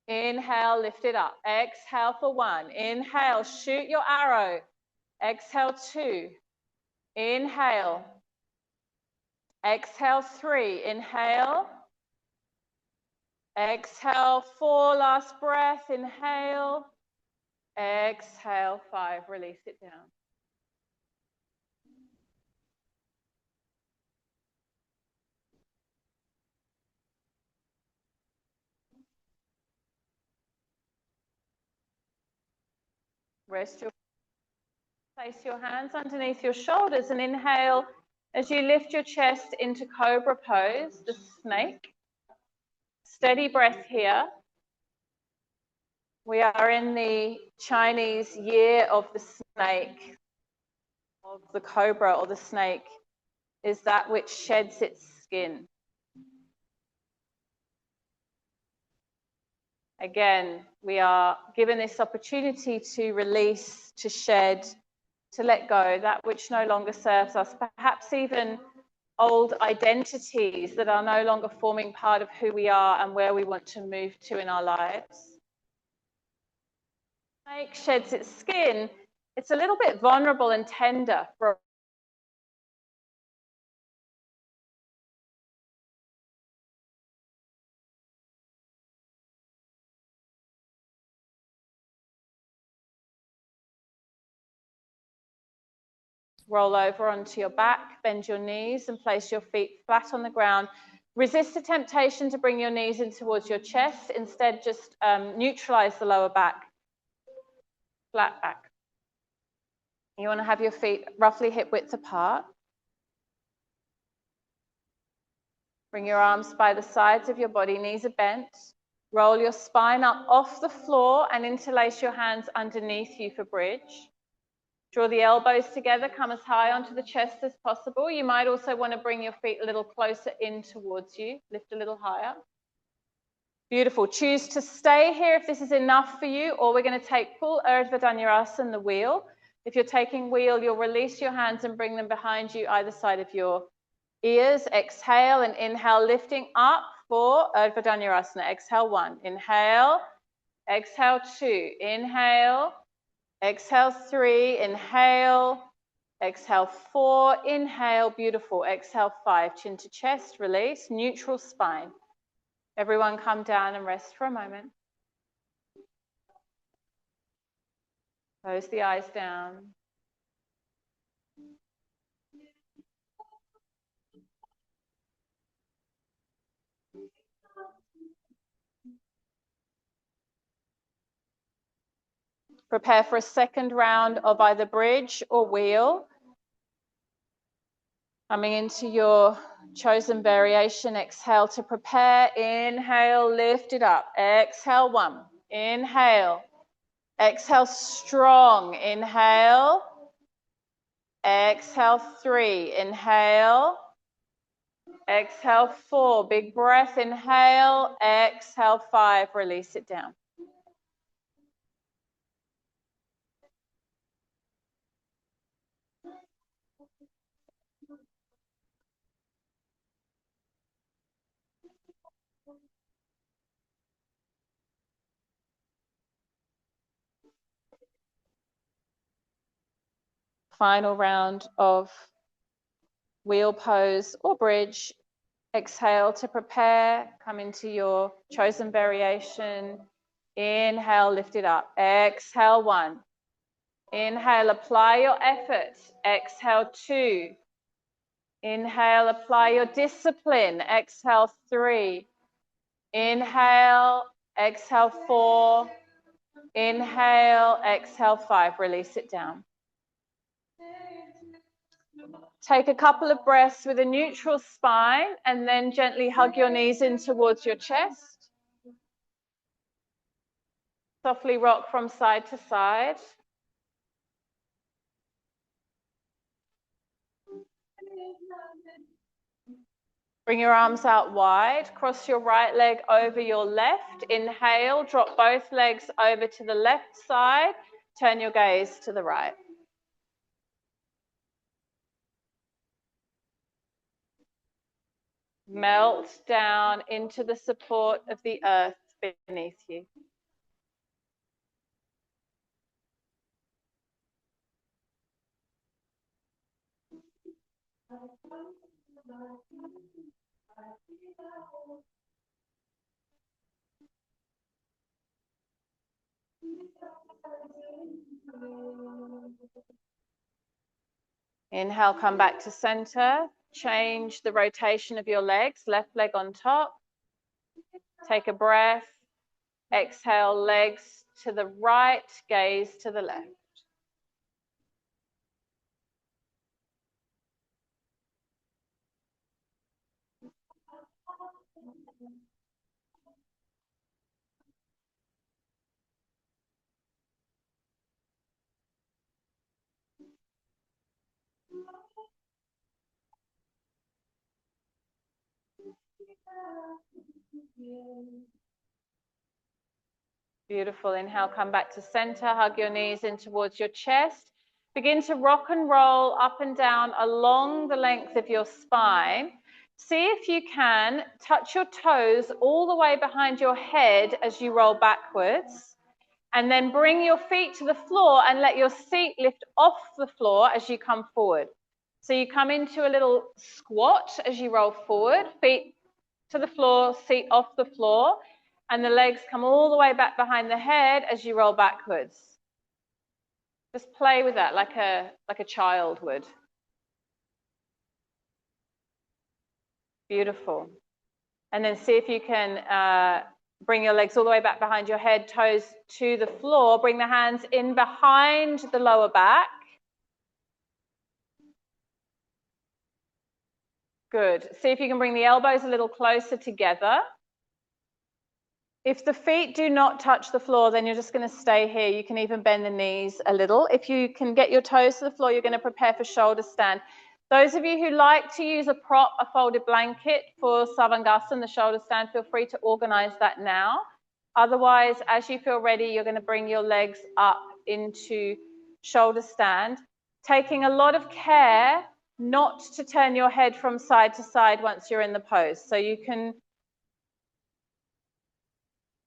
inhale, lift it up. Exhale for 1. Inhale, shoot your arrow. Exhale 2. Inhale. Exhale 3. Inhale. Exhale 4. Last breath. Inhale. Exhale 5. Release it down. Rest your, place your hands underneath your shoulders and inhale as you lift your chest into cobra pose, the snake. Steady breath here. We are in the Chinese year of the snake, of the cobra, or the snake is that which sheds its skin. Again, we are given this opportunity to release, to shed, to let go that which no longer serves us, perhaps even old identities that are no longer forming part of who we are and where we want to move to in our lives. Snake sheds its skin. It's a little bit vulnerable and tender for roll over onto your back, bend your knees and place your feet flat on the ground. Resist the temptation to bring your knees in towards your chest. Instead, just neutralize the lower back, flat back. You want to have your feet roughly hip width apart. Bring your arms by the sides of your body, knees are bent. Roll your spine up off the floor and interlace your hands underneath you for bridge. Draw the elbows together, come as high onto the chest as possible. You might also want to bring your feet a little closer in towards you. Lift a little higher. Beautiful. Choose to stay here if this is enough for you, or we're going to take full Urdhva Dhanurasana, the wheel. If you're taking wheel, you'll release your hands and bring them behind you, either side of your ears. Exhale and inhale, lifting up for Urdhva Dhanurasana. Exhale 1. Inhale. Exhale 2. Inhale. Exhale 3, inhale, exhale 4, inhale, beautiful, exhale 5, chin to chest, release, neutral spine. Everyone come down and rest for a moment. Close the eyes down. Prepare for a second round of either bridge or wheel. Coming into your chosen variation, exhale to prepare. Inhale, lift it up. Exhale 1. Inhale. Exhale strong. Inhale. Exhale 3. Inhale. Exhale 4, big breath, inhale, exhale 5, release it down. Final round of wheel pose or bridge. Exhale to prepare, come into your chosen variation. Inhale, lift it up. Exhale 1. Inhale, apply your effort. Exhale 2. Inhale, apply your discipline. Exhale 3. Inhale, exhale 4. Inhale, exhale 5. Release it down. Take a couple of breaths with a neutral spine and then gently hug your knees in towards your chest. Softly rock from side to side. Bring your arms out wide. Cross your right leg over your left. Inhale, drop both legs over to the left side. Turn your gaze to the right. Melt down into the support of the earth beneath you. Inhale, come back to center. Change the rotation of your legs. Left leg on top. Take a breath. Exhale, legs to the right, gaze to the left. Beautiful. Inhale, come back to center. Hug your knees in towards your chest. Begin to rock and roll up and down along the length of your spine. See if you can touch your toes all the way behind your head as you roll backwards. And then bring your feet to the floor and let your seat lift off the floor as you come forward. So you come into a little squat as you roll forward, feet to the floor, seat off the floor, and the legs come all the way back behind the head as you roll backwards. Just play with that like a child would. Beautiful. And then see if you can bring your legs all the way back behind your head, toes to the floor. Bring the hands in behind the lower back. Good. See if you can bring the elbows a little closer together. If the feet do not touch the floor, then you're just going to stay here. You can even bend the knees a little. If you can get your toes to the floor, you're going to prepare for shoulder stand. Those of you who like to use a prop, a folded blanket for Savangasana, the shoulder stand, feel free to organize that now. Otherwise, as you feel ready, you're going to bring your legs up into shoulder stand, taking a lot of care not to turn your head from side to side once you're in the pose. So you can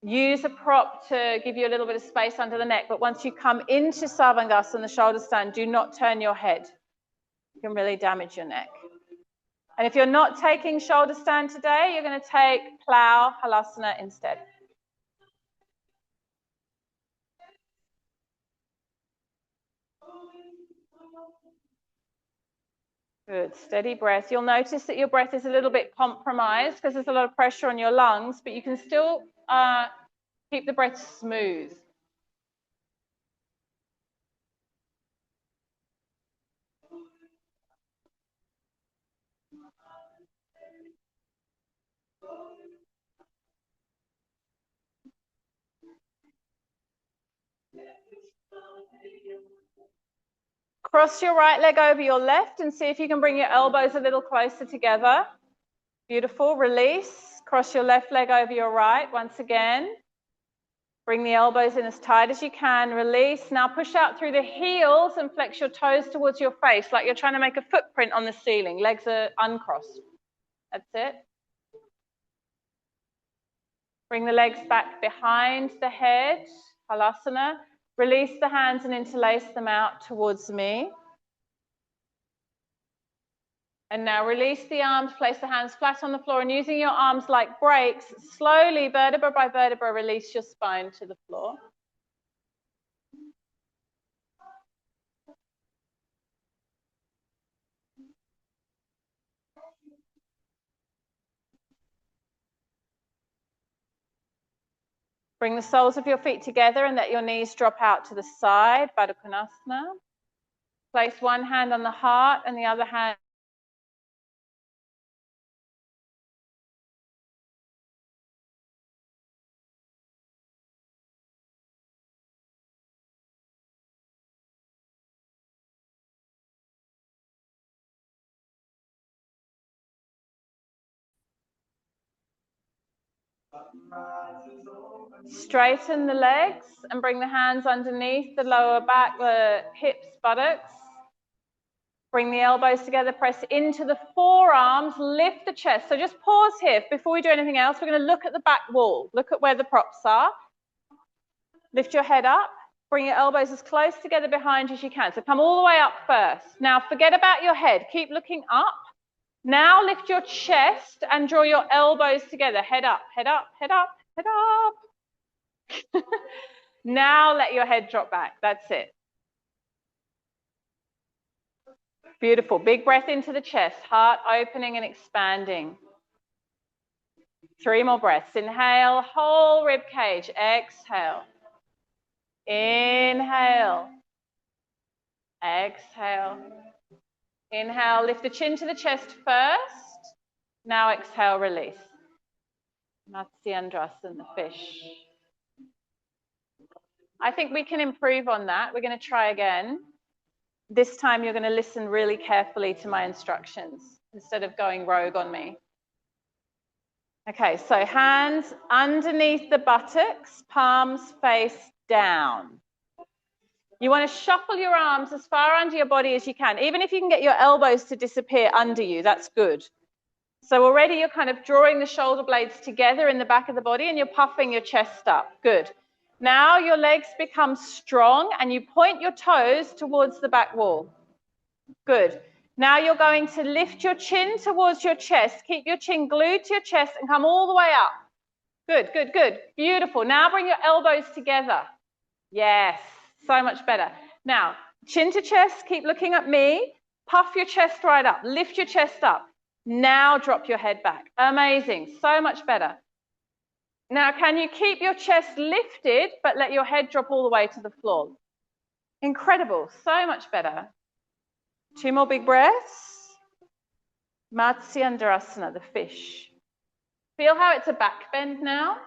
use a prop to give you a little bit of space under the neck, but once you come into Savangasana, the shoulder stand, do not turn your head. You can really damage your neck. And if you're not taking shoulder stand today, you're going to take plow halasana instead. Good, steady breath. You'll notice that your breath is a little bit compromised because there's a lot of pressure on your lungs, but you can still keep the breath smooth. Cross your right leg over your left and see if you can bring your elbows a little closer together. Beautiful. Release. Cross your left leg over your right once again. Bring the elbows in as tight as you can. Release. Now push out through the heels and flex your toes towards your face like you're trying to make a footprint on the ceiling. Legs are uncrossed. That's it. Bring the legs back behind the head. Halasana. Release the hands and interlace them out towards me. And now release the arms, place the hands flat on the floor, and using your arms like brakes, slowly, vertebra by vertebra, release your spine to the floor. Bring the soles of your feet together and let your knees drop out to the side, Baddha Konasana. Place one hand on the heart and the other hand straighten the legs and bring the hands underneath the lower back, the hips, buttocks. Bring the elbows together, press into the forearms, lift the chest. So just pause here. Before we do anything else, we're going to look at the back wall. Look at where the props are. Lift your head up. Bring your elbows as close together behind you as you can. So come all the way up first. Now forget about your head. Keep looking up. Now lift your chest and draw your elbows together. Head up, head up, head up, head up. Now let your head drop back. That's it. Beautiful. Big breath into the chest. Heart opening and expanding. 3 more breaths. Inhale, whole rib cage. Exhale. Inhale. Exhale. Inhale, lift the chin to the chest first. Now exhale, release. Matsyendrasana, the fish. I think we can improve on that. We're going to try again. This time you're going to listen really carefully to my instructions instead of going rogue on me. Okay, so hands underneath the buttocks, palms face down. You want to shuffle your arms as far under your body as you can. Even if you can get your elbows to disappear under you, that's good. So already you're kind of drawing the shoulder blades together in the back of the body and you're puffing your chest up. Good. Now your legs become strong and you point your toes towards the back wall. Good. Now you're going to lift your chin towards your chest. Keep your chin glued to your chest and come all the way up. Good, good, good. Beautiful. Now bring your elbows together. Yes, so much better. Now, chin to chest, keep looking at me. Puff your chest right up. Lift your chest up. Now drop your head back. Amazing. So much better. Now, can you keep your chest lifted, but let your head drop all the way to the floor? Incredible. So much better. 2 more big breaths. Matsyendrasana, the fish. Feel how it's a back bend now.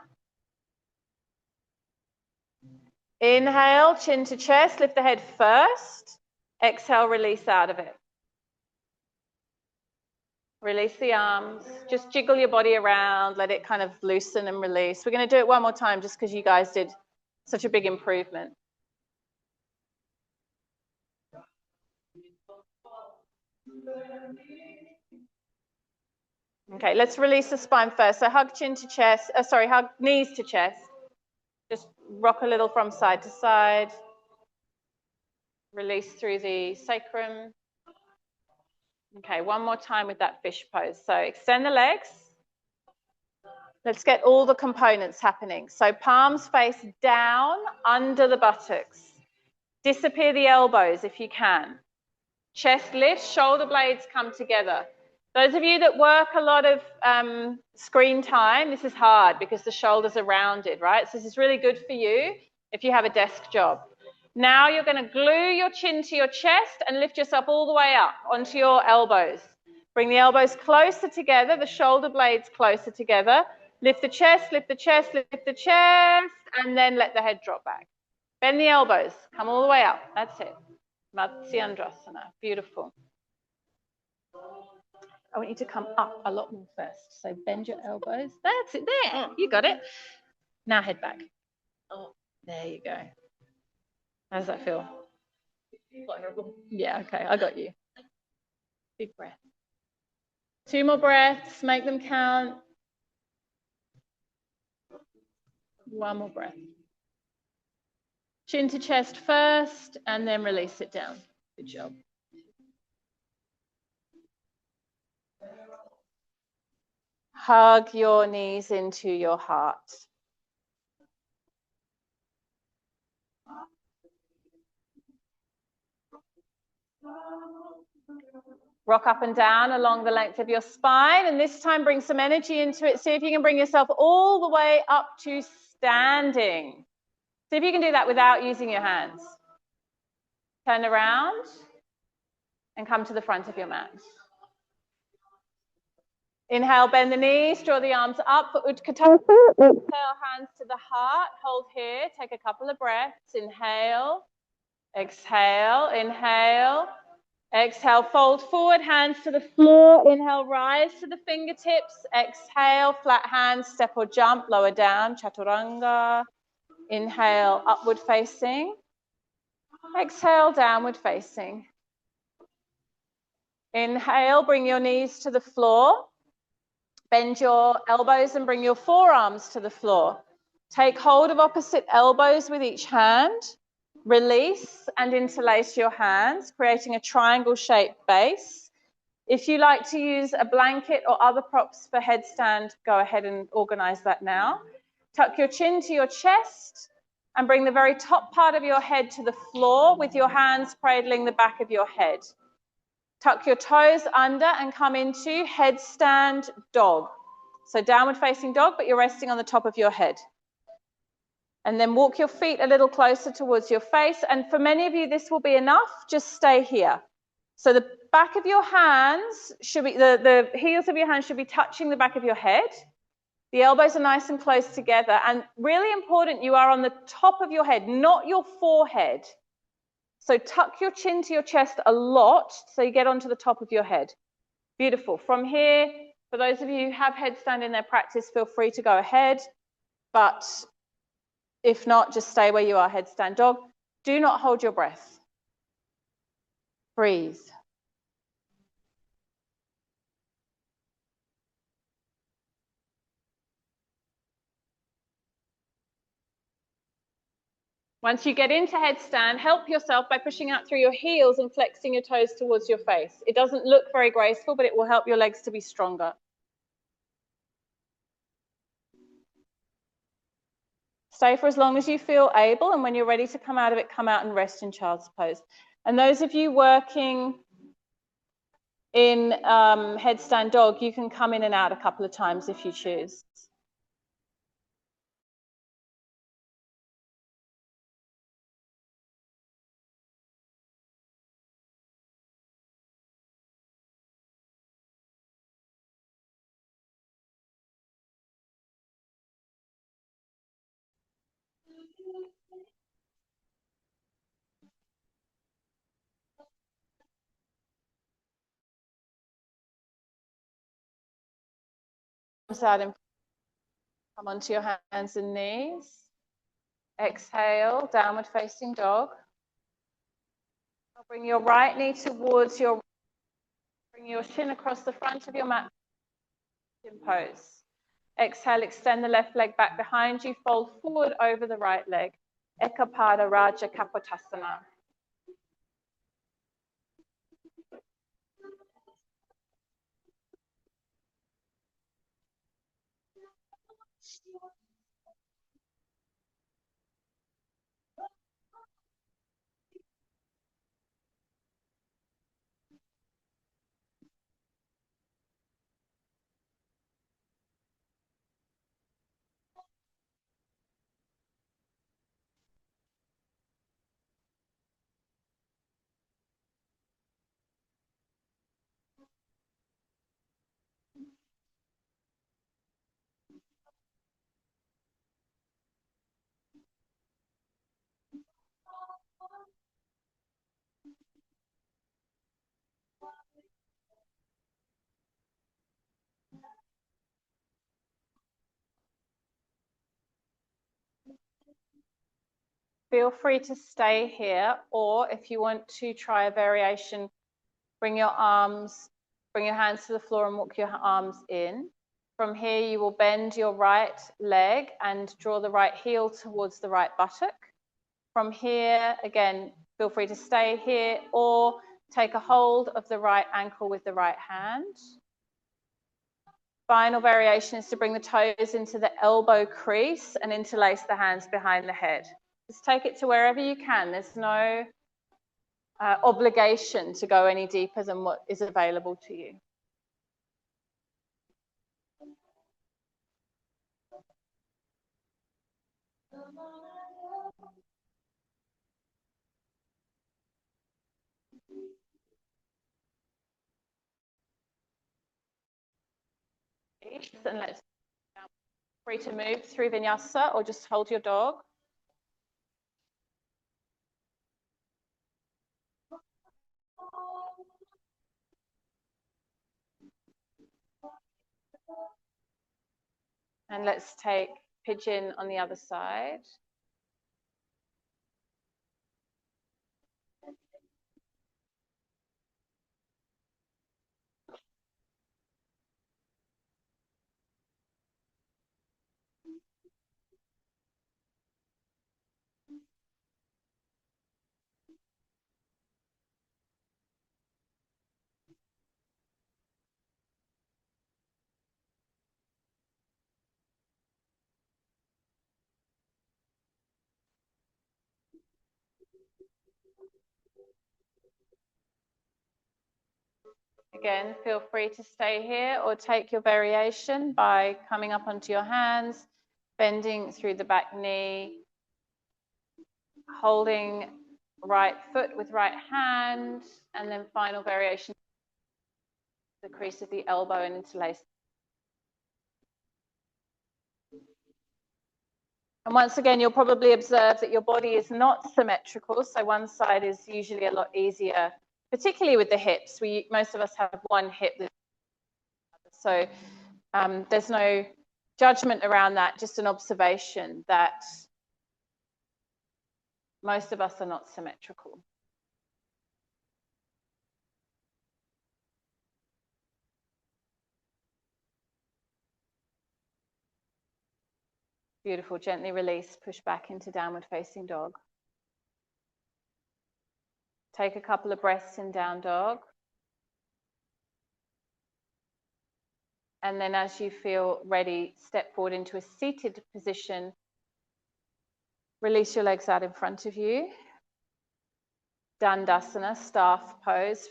Inhale, chin to chest, lift the head first. Exhale, release out of it. Release the arms. Just jiggle your body around, let it kind of loosen and release. We're going to do it one more time just because you guys did such a big improvement. Okay, let's release the spine first. So hug chin to chest, hug knees to chest. Just rock a little from side to side. Release through the sacrum. Okay, one more time with that fish pose. So extend the legs. Let's get all the components happening. So palms face down under the buttocks. Disappear the elbows if you can. Chest lifts, shoulder blades come together. Those of you that work a lot of screen time, this is hard because the shoulders are rounded, right? So this is really good for you if you have a desk job. Now you're going to glue your chin to your chest and lift yourself all the way up onto your elbows. Bring the elbows closer together, the shoulder blades closer together. Lift the chest, lift the chest, lift the chest, and then let the head drop back. Bend the elbows, come all the way up. That's it. Matsyendrasana, beautiful. I want you to come up a lot more first. So bend your elbows. That's it. There, you got it. Now head back. Oh, there you go. How does that feel? Vulnerable. Yeah, okay, I got you. Big breath. 2 more breaths, make them count. 1 more breath. Chin to chest first and then release it down. Good job. Hug your knees into your heart. Rock up and down along the length of your spine, and this time bring some energy into it. See if you can bring yourself all the way up to standing. See if you can do that without using your hands. Turn around and come to the front of your mat. Inhale, bend the knees, draw the arms up for Utkatasana. Exhale, hands to the heart. Hold here. Take a couple of breaths. Inhale, exhale, inhale. Exhale, fold forward, hands to the floor. Inhale, rise to the fingertips. Exhale, flat hands, step or jump, lower down, chaturanga. Inhale, upward facing. Exhale, downward facing. Inhale, bring your knees to the floor. Bend your elbows and bring your forearms to the floor. Take hold of opposite elbows with each hand. Release and interlace your hands, creating a triangle-shaped base. If you like to use a blanket or other props for headstand, go ahead and organize that now. Tuck your chin to your chest and bring the very top part of your head to the floor with your hands cradling the back of your head. Tuck your toes under and come into headstand dog. So downward facing dog, but you're resting on the top of your head. And then walk your feet a little closer towards your face. And for many of you, this will be enough. Just stay here. So the back of your hands should be, the heels of your hands should be touching the back of your head. The elbows are nice and close together. And really important, you are on the top of your head, not your forehead. So tuck your chin to your chest a lot so you get onto the top of your head. Beautiful. From here, for those of you who have headstand in their practice, feel free to go ahead. But if not, just stay where you are, headstand dog. Do not hold your breath. Breathe. Once you get into headstand, help yourself by pushing out through your heels and flexing your toes towards your face. It doesn't look very graceful, but it will help your legs to be stronger. Stay for as long as you feel able, and when you're ready to come out of it, come out and rest in child's pose. And those of you working in headstand dog, you can come in and out a couple of times if you choose. Out and come onto your hands and knees. Exhale, downward facing dog. Bring your right knee towards your, bring your chin across the front of your mat in pose. Exhale, extend the left leg back behind you, fold forward over the right leg. Ekapada Raja Kapotasana. feel free to stay here, or if you want to try a variation, bring your hands to the floor and walk your arms in. From here, you will bend your right leg and draw the right heel towards the right buttock. From here, again, feel free to stay here or take a hold of the right ankle with the right hand. Final variation is to bring the toes into the elbow crease and interlace the hands behind the head. Just take it to wherever you can. There's no obligation to go any deeper than what is available to you. And let's free to move through vinyasa or just hold your dog. And let's take pigeon on the other side. Again, feel free to stay here or take your variation by coming up onto your hands, bending through the back knee, holding right foot with right hand, and then final variation, the crease of the elbow and interlace. And once again, you'll probably observe that your body is not symmetrical, so one side is usually a lot easier, particularly with the hips. Most of us have one hip, so there's no judgment around that, just an observation that most of us are not symmetrical. Beautiful. Gently release, push back into downward facing dog. Take a couple of breaths in down dog. And then as you feel ready, step forward into a seated position. Release your legs out in front of you. Dandasana, staff pose.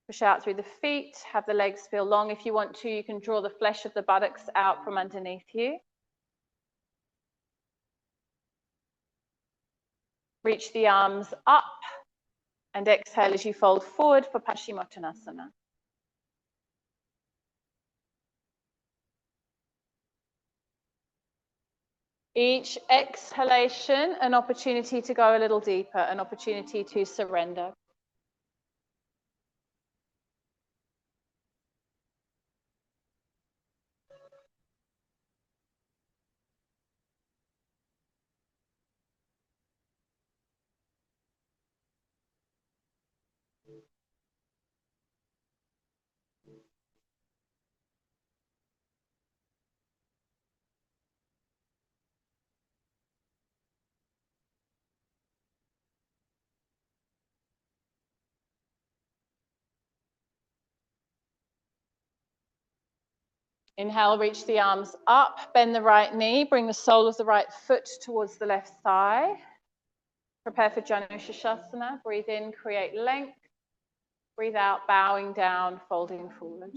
Push out through the feet, have the legs feel long. If you want to, you can draw the flesh of the buttocks out from underneath you. Reach the arms up and exhale as you fold forward for Paschimottanasana. Each exhalation, an opportunity to go a little deeper, an opportunity to surrender. Inhale, reach the arms up, bend the right knee, bring the sole of the right foot towards the left thigh. Prepare for Janushirshasana. Breathe in, create length. Breathe out, bowing down, folding forward.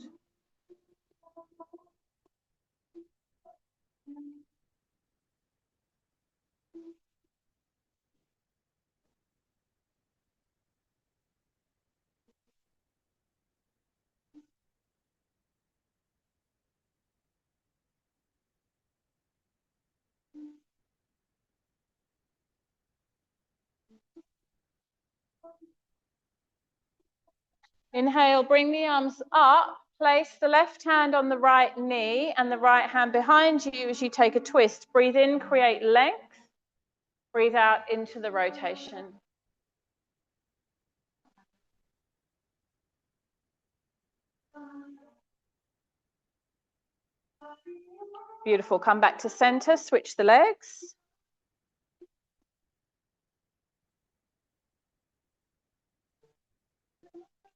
Inhale, bring the arms up. Place the left hand on the right knee and the right hand behind you as you take a twist. Breathe in, create length. Breathe out into the rotation. Beautiful. Come back to center, switch the legs.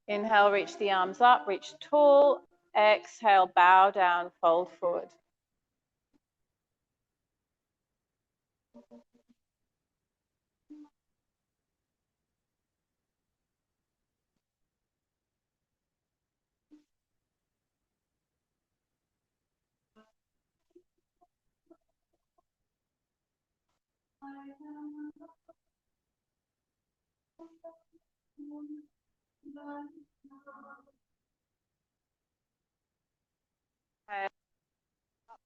Inhale, reach the arms up, reach tall. Exhale, bow down, fold forward.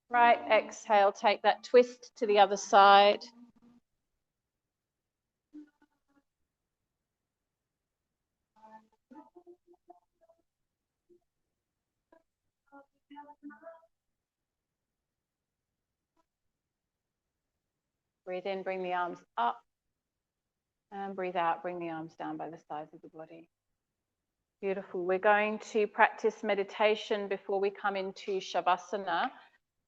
Right, exhale, take that twist to the other side. Breathe in, bring the arms up. And breathe out, bring the arms down by the sides of the body. Beautiful. We're going to practice meditation before we come into Shavasana.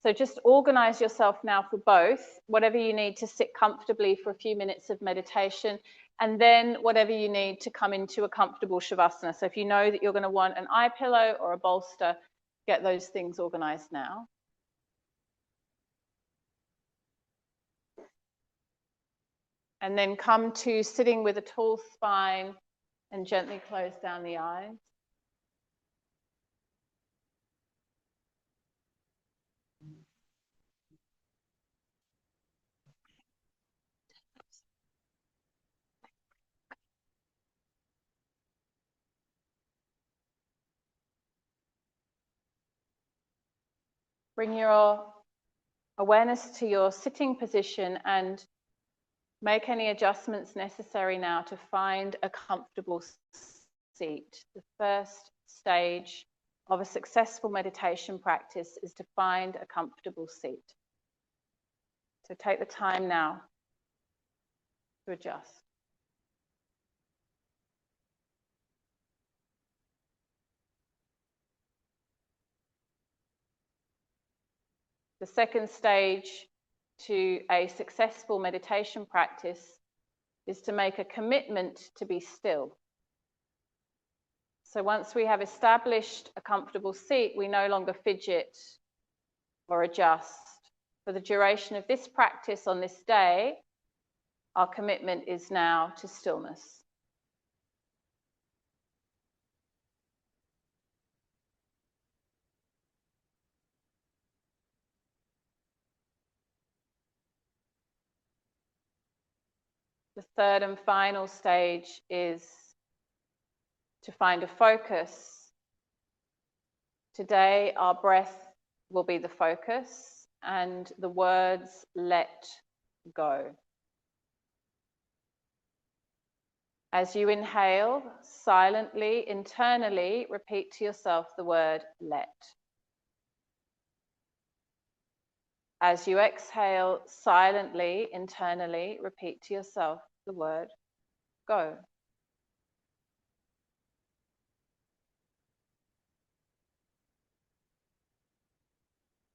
So just organize yourself now for both, whatever you need to sit comfortably for a few minutes of meditation, and then whatever you need to come into a comfortable Shavasana. So if you know that you're going to want an eye pillow or a bolster, get those things organized now. And then come to sitting with a tall spine and gently close down the eyes. Bring your awareness to your sitting position and make any adjustments necessary now to find a comfortable seat. The first stage of a successful meditation practice is to find a comfortable seat. So take the time now to adjust. The second stage to a successful meditation practice is to make a commitment to be still. So once we have established a comfortable seat, we no longer fidget or adjust. For the duration of this practice on this day, our commitment is now to stillness. The third and final stage is to find a focus. Today, our breath will be the focus and the words let go. As you inhale, silently, internally, repeat to yourself the word let. As you exhale, silently, internally, repeat to yourself the word go.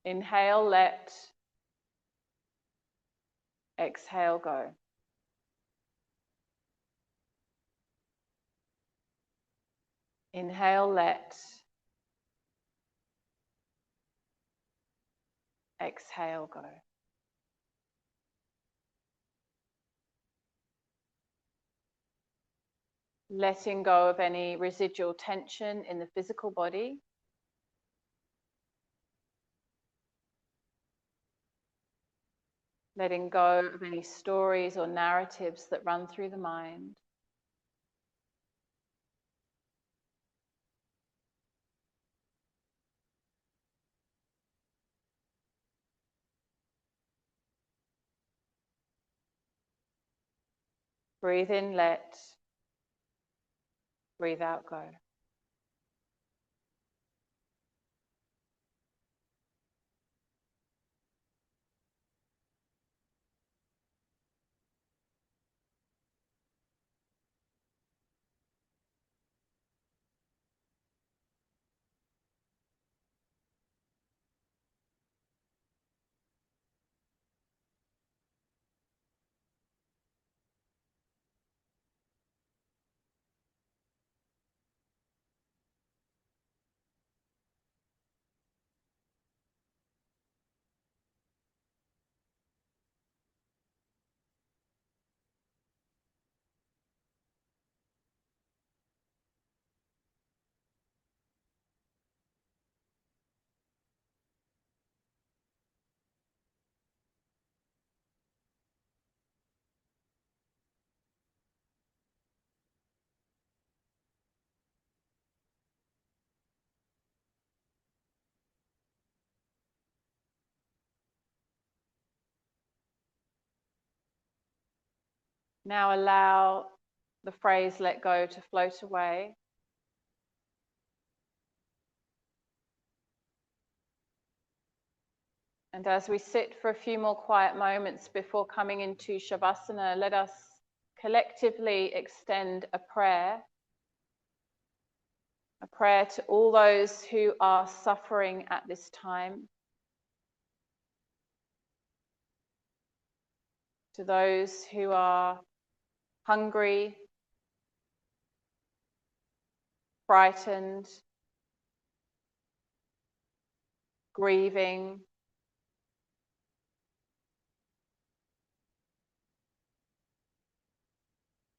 Inhale, let. Exhale, go. Inhale, let. Exhale, go. Letting go of any residual tension in the physical body. Letting go of any stories or narratives that run through the mind. Breathe in, let. Breathe out, go. Now allow the phrase let go to float away. And as we sit for a few more quiet moments before coming into Shavasana, let us collectively extend a prayer to all those who are suffering at this time, to those who are hungry, frightened, grieving,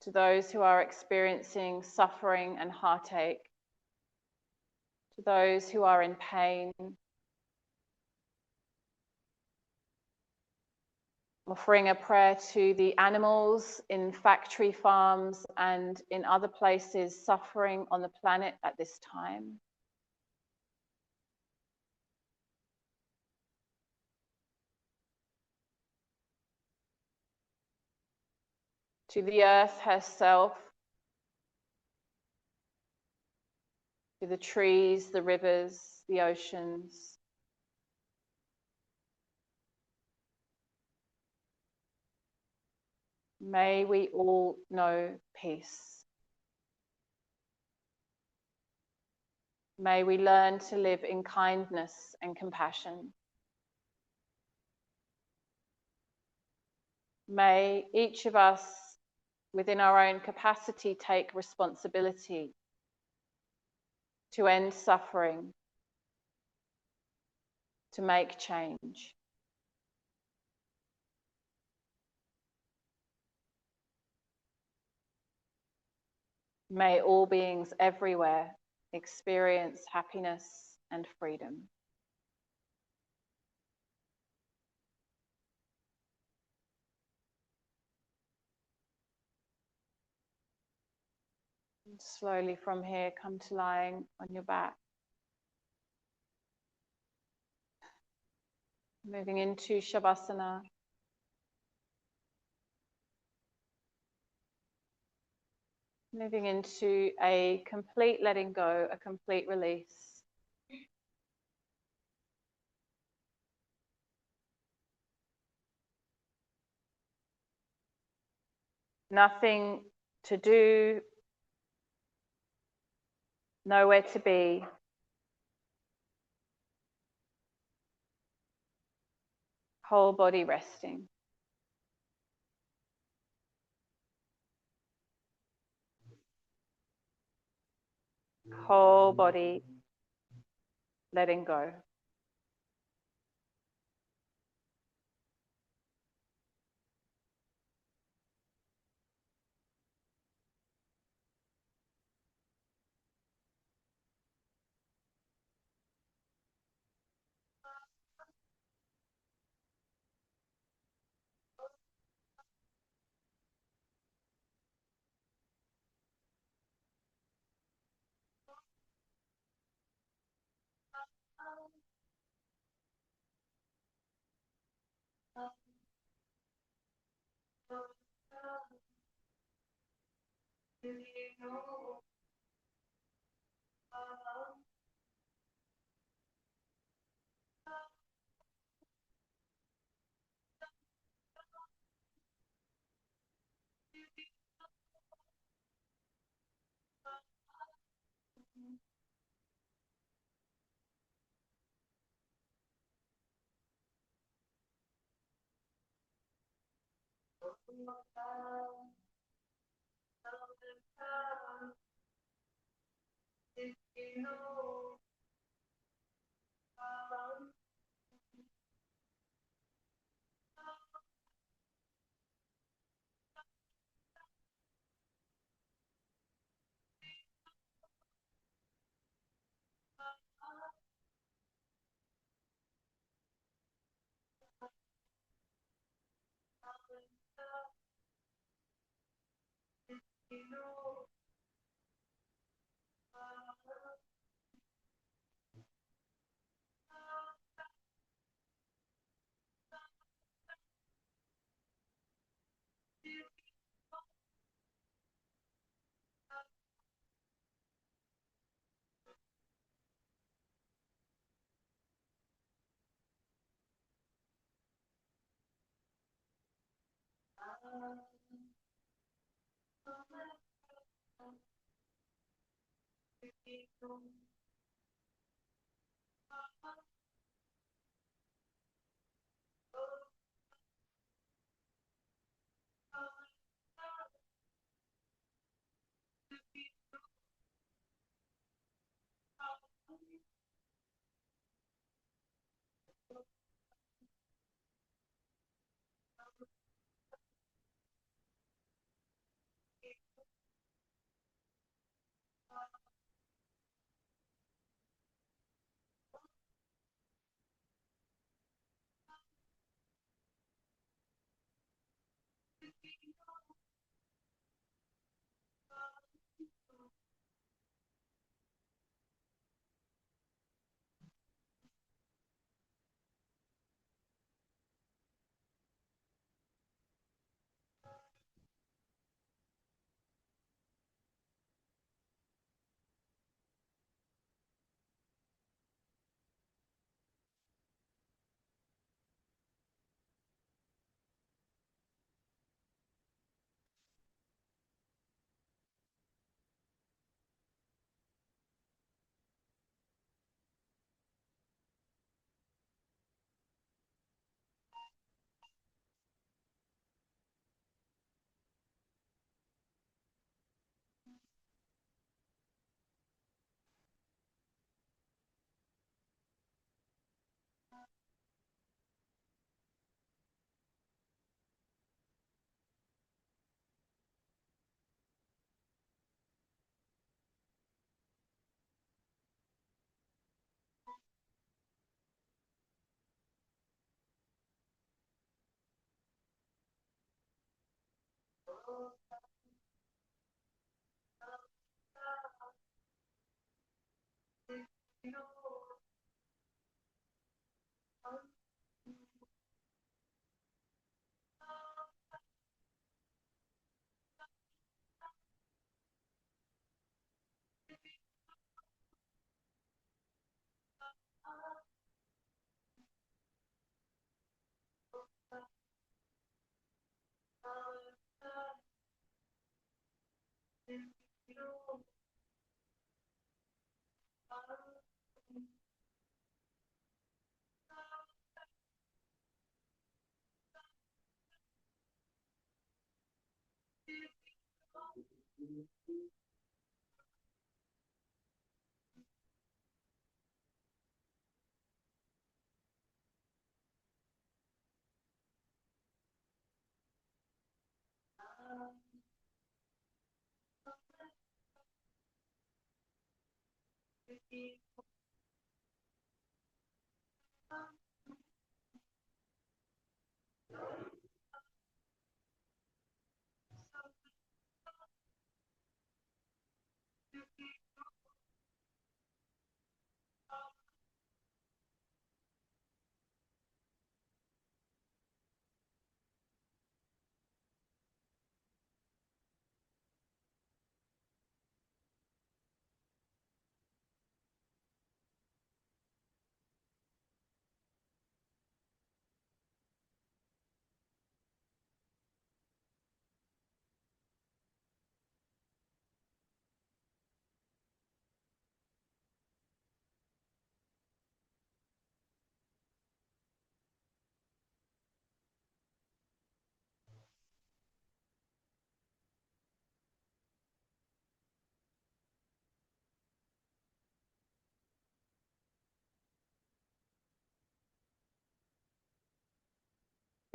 to those who are experiencing suffering and heartache, to those who are in pain, offering a prayer to the animals in factory farms and in other places suffering on the planet at this time. To the earth herself, to the trees, the rivers, the oceans. May we all know peace. May we learn to live in kindness and compassion. May each of us, within our own capacity, take responsibility to end suffering, to make change. May all beings everywhere experience happiness and freedom. And slowly from here, come to lying on your back. Moving into Shavasana. Moving into a complete letting go, a complete release. Nothing to do, nowhere to be. Whole body resting. Whole body letting go.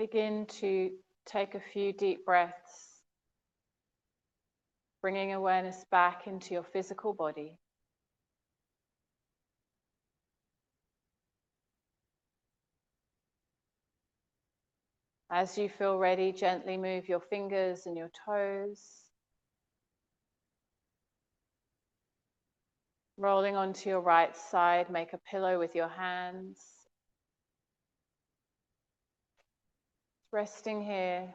Begin to take a few deep breaths, bringing awareness back into your physical body. As you feel ready, gently move your fingers and your toes, rolling onto your right side, make a pillow with your hands. Resting here.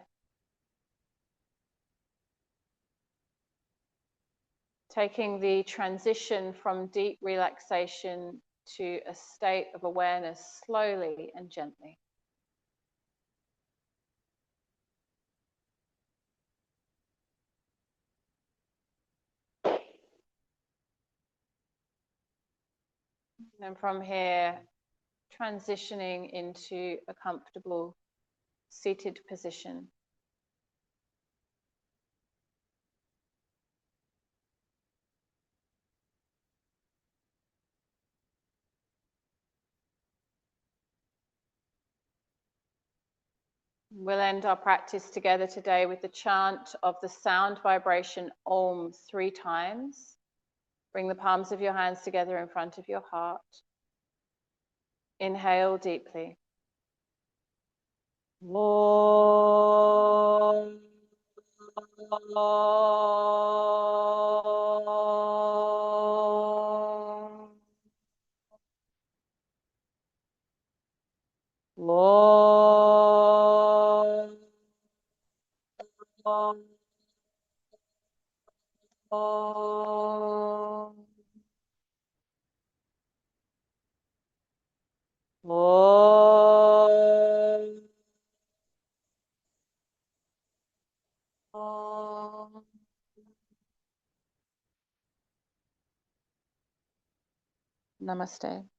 Taking the transition from deep relaxation to a state of awareness slowly and gently. And from here, transitioning into a comfortable seated position. We'll end our practice together today with the chant of the sound vibration Om 3 times. Bring the palms of your hands together in front of your heart. Inhale deeply. Om. Om. Om. Om. Om. Namaste.